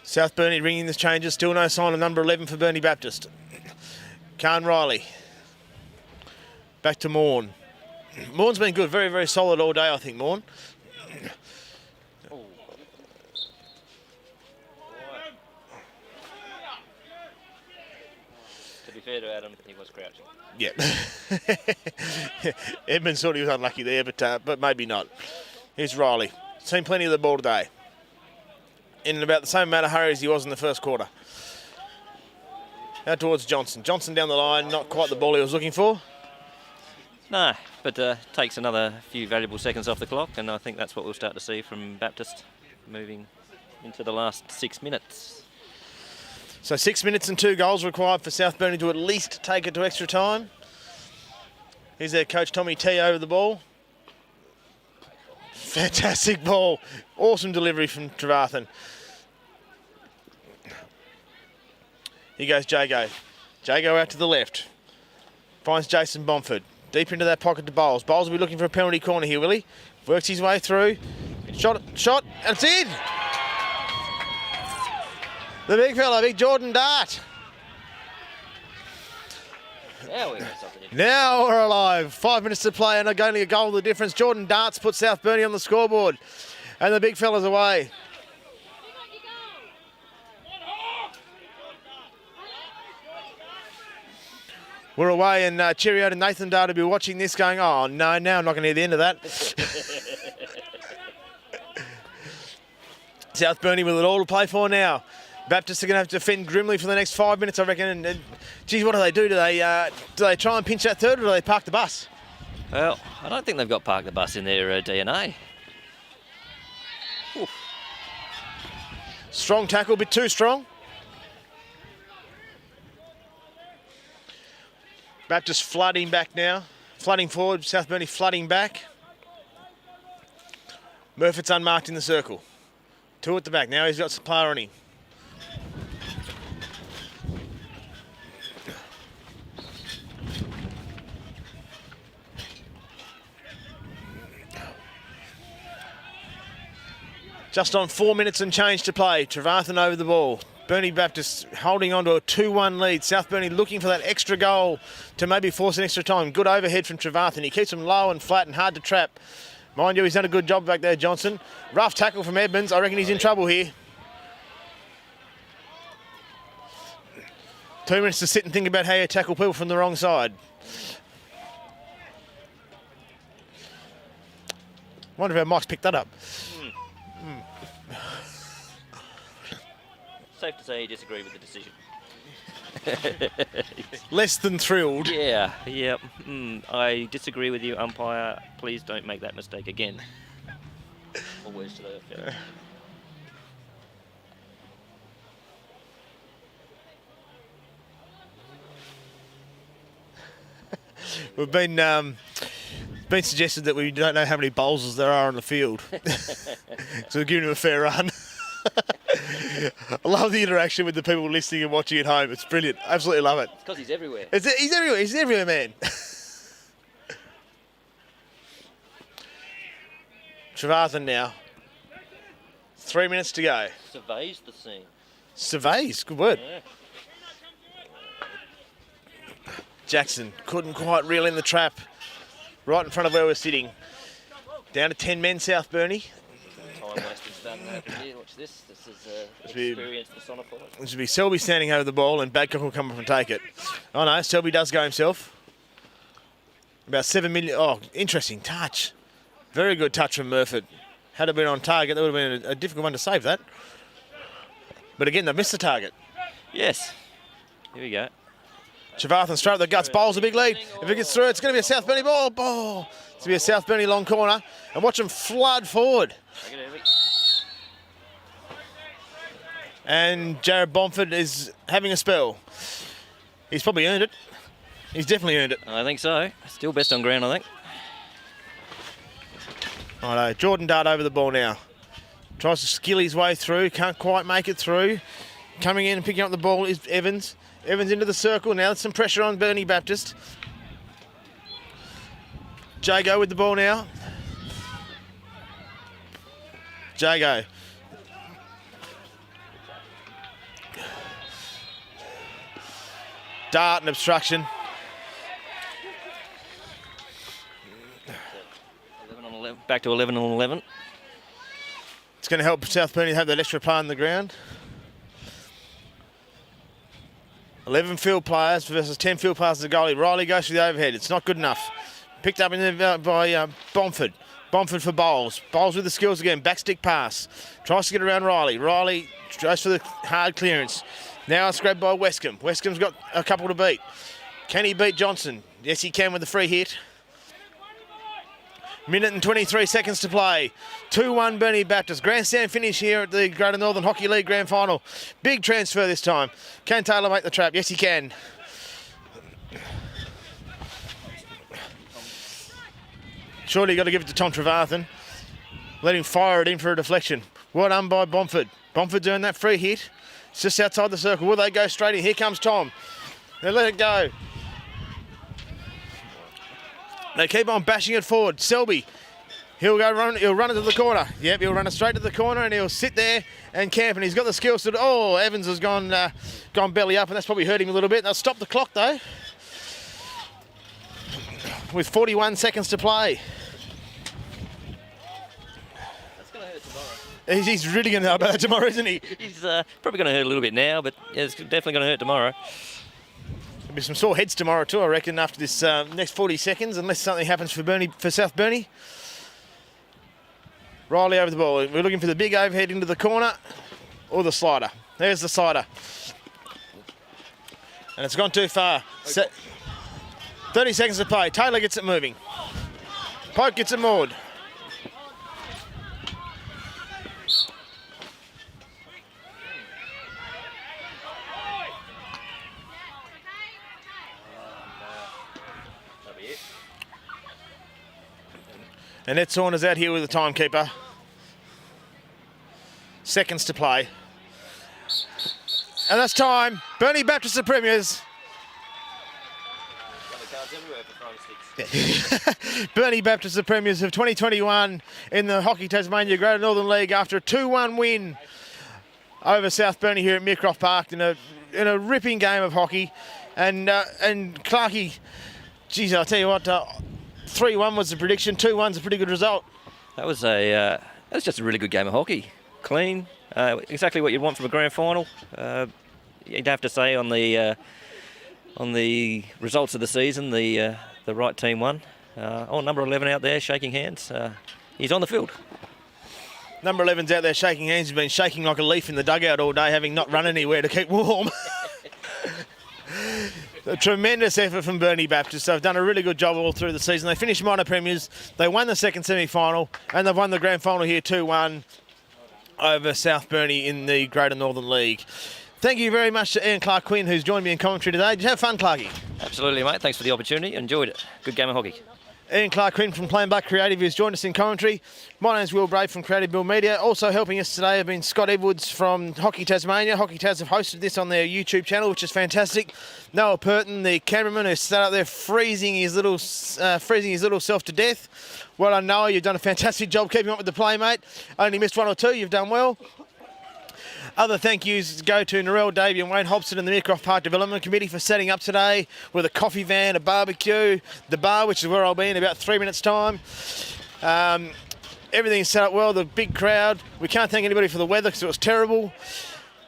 South Burnie ringing the changes. Still no sign of number 11 for Burnie Baptist. Khan Riley. Back to Morn. Morn's been good. Very, very solid all day, I think, Morn. To be fair to Adam, he was crouching. Yeah. Edmonds thought he was unlucky there, but maybe not. Here's Riley. Seen plenty of the ball today. In about the same amount of hurry as he was in the first quarter. Out towards Johnson. Johnson down the line, not quite the ball he was looking for. No, but takes another few valuable seconds off the clock, and I think that's what we'll start to see from Baptist moving into the last 6 minutes. So 6 minutes and 2 goals required for South Burnie to at least take it to extra time. Here's their coach Tommy T over the ball. Fantastic ball. Awesome delivery from Trevarthen. Here goes Jago. Jago out to the left. Finds Jason Bomford. Deep into that pocket to Bowles. Bowles will be looking for a penalty corner here, will he? Works his way through. Shot, and it's in! The big fella, big Jordan Dart. Now we got something in. Now we're alive. 5 minutes to play and only a goal the difference. Jordan Darts puts South Burnie on the scoreboard. And the big fella's away. We're away, and cheerio to Nathan Dart to be watching this going, oh no, now I'm not going to hear the end of that. South Burnie with it all to play for now. Baptist are going to have to defend grimly for the next 5 minutes, I reckon. And geez, what do they do? Do they try and pinch that third, or do they park the bus? Well, I don't think they've got park the bus in their DNA. Oof. Strong tackle, a bit too strong. Baptist flooding back now. Flooding forward, South Burnie flooding back. Murphy's unmarked in the circle. 2 at the back. Now he's got some player on him. Just on 4 minutes and change to play. Trevarthen over the ball. Burnie Baptist holding on to a 2-1 lead. South Burnie looking for that extra goal to maybe force an extra time. Good overhead from Trevarthen. He keeps them low and flat and hard to trap. Mind you, he's done a good job back there, Johnson. Rough tackle from Edmonds. I reckon he's in trouble here. 2 minutes to sit and think about how you tackle people from the wrong side. Wonder if our Mike's picked that up. Safe to say you disagree with the decision. Less than thrilled. Yeah, yep. I disagree with you, umpire. Please don't make that mistake again. Or words to that effect. We've been suggested that we don't know how many bowls there are on the field. So we're giving him a fair run. I love the interaction with the people listening and watching at home. It's brilliant. Absolutely love it. It's because he's everywhere. He's everywhere. He's everywhere, man. Trevarthen now. 3 minutes to go. Surveys the scene. Surveys, good word. Yeah. Jackson couldn't quite reel in the trap right in front of where we're sitting. Down to 10 men, South Burnie. Time wasters done here. Watch this. This is experienced personified. This would be Selby standing over the ball and Badcock will come up and take it. Oh no, Selby does go himself. About 7 million. Oh, interesting touch. Very good touch from Murphy. Had it been on target, that would have been a difficult one to save that. But again, they missed the target. Yes. Here we go. Trevarthen straight at the guts, bowls a big lead. If it gets through, it's going to be a South Burnie ball. It's going to be a South Burnie long corner. And watch them flood forward. And Jared Bomford is having a spell. He's probably earned it. He's definitely earned it. I think so. Still best on ground, I think. Righto, Jordan Dart over the ball now. Tries to skill his way through, can't quite make it through. Coming in and picking up the ball is Evans. Evans into the circle now. There's some pressure on Burnie Baptist. Jago with the ball now. Jago. Dart and obstruction. 11 on 11, back to 11 on 11. It's going to help South Burnie have that extra player on the ground. 11 field players versus 10 field players as a goalie. Riley goes for the overhead. It's not good enough. Picked up in the, by Bomford. Bomford for Bowles. Bowles with the skills again. Backstick pass. Tries to get around Riley. Riley goes for the hard clearance. Now it's grabbed by Westcombe. Westcombe's got a couple to beat. Can he beat Johnson? Yes, he can with the free hit. Minute and 23 seconds to play. 2-1 Burnie Baptist. Grandstand finish here at the Greater Northern Hockey League Grand Final. Big transfer this time. Can Taylor make the trap? Yes, he can. Surely got to give it to Tom Trevarthen. Let him fire it in for a deflection. Well done by Bomford. Bomford's earned that free hit. It's just outside the circle. Will they go straight in? Here comes Tom. They let it go. They keep on bashing it forward. Selby, he'll run it to the corner. Yep, he'll run it straight to the corner and he'll sit there and camp. And he's got the skills to. Oh, Evans has gone belly up, and that's probably hurt him a little bit. They'll stop the clock though, with 41 seconds to play. That's going to hurt tomorrow. He's really going to know about that tomorrow, isn't he? He's probably going to hurt a little bit now, but yeah, it's definitely going to hurt tomorrow. There'll be some sore heads tomorrow too, I reckon, after this next 40 seconds, unless something happens for South Burnie. Riley over the ball. We're looking for the big overhead into the corner or the slider. There's the slider. And it's gone too far. 30 seconds to play. Taylor gets it moving. Pope gets it moored. And Ed Saunders out here with the timekeeper. Seconds to play. And that's time. Burnie Baptist the premiers. Burnie Baptist the premiers of 2021 in the Hockey Tasmania Greater Northern League after a 2-1 win over South Burnie here at Meercroft Park in a ripping game of hockey. And Clarkie, geez, I'll tell you what, 3-1 was the prediction. 2-1's a pretty good result. That was just a really good game of hockey. Clean, exactly what you'd want from a grand final. You'd have to say on the results of the season, the right team won. Number 11 out there shaking hands. He's on the field. Number 11's out there shaking hands. He's been shaking like a leaf in the dugout all day, having not run anywhere to keep warm. A tremendous effort from Burnie Baptist. They've done a really good job all through the season. They finished minor premiers. They won the second semi-final, and they've won the grand final here 2-1 over South Burnie in the Greater Northern League. Thank you very much to Ian Clark-Quinn, who's joined me in commentary today. Did you have fun, Clarkie? Absolutely, mate. Thanks for the opportunity. Enjoyed it. Good game of hockey. Ian Clark-Quinn from Plain Black Creative who's joined us in commentary. My name's Will Brave from Creative Bill Media. Also helping us today have been Scott Edwards from Hockey Tasmania. Hockey Tas have hosted this on their YouTube channel, which is fantastic. Noah Purton, the cameraman, who sat out there freezing his little self to death. Well done, Noah. You've done a fantastic job keeping up with the play, mate. Only missed one or two. You've done well. Other thank yous go to Narelle Davey and Wayne Hobson and the Meercroft Park Development Committee for setting up today with a coffee van, a barbecue, the bar, which is where I'll be in about 3 minutes' time. Everything's set up well, the big crowd. We can't thank anybody for the weather because it was terrible.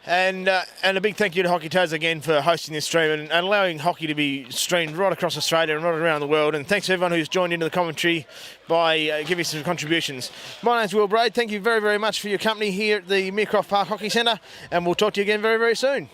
And a big thank you to Hockey Toes again for hosting this stream and allowing hockey to be streamed right across Australia and right around the world. And thanks to everyone who's joined into the commentary by giving some contributions. My name's Will Braid. Thank you very, very much for your company here at the Meercroft Park Hockey Centre, and we'll talk to you again very, very soon.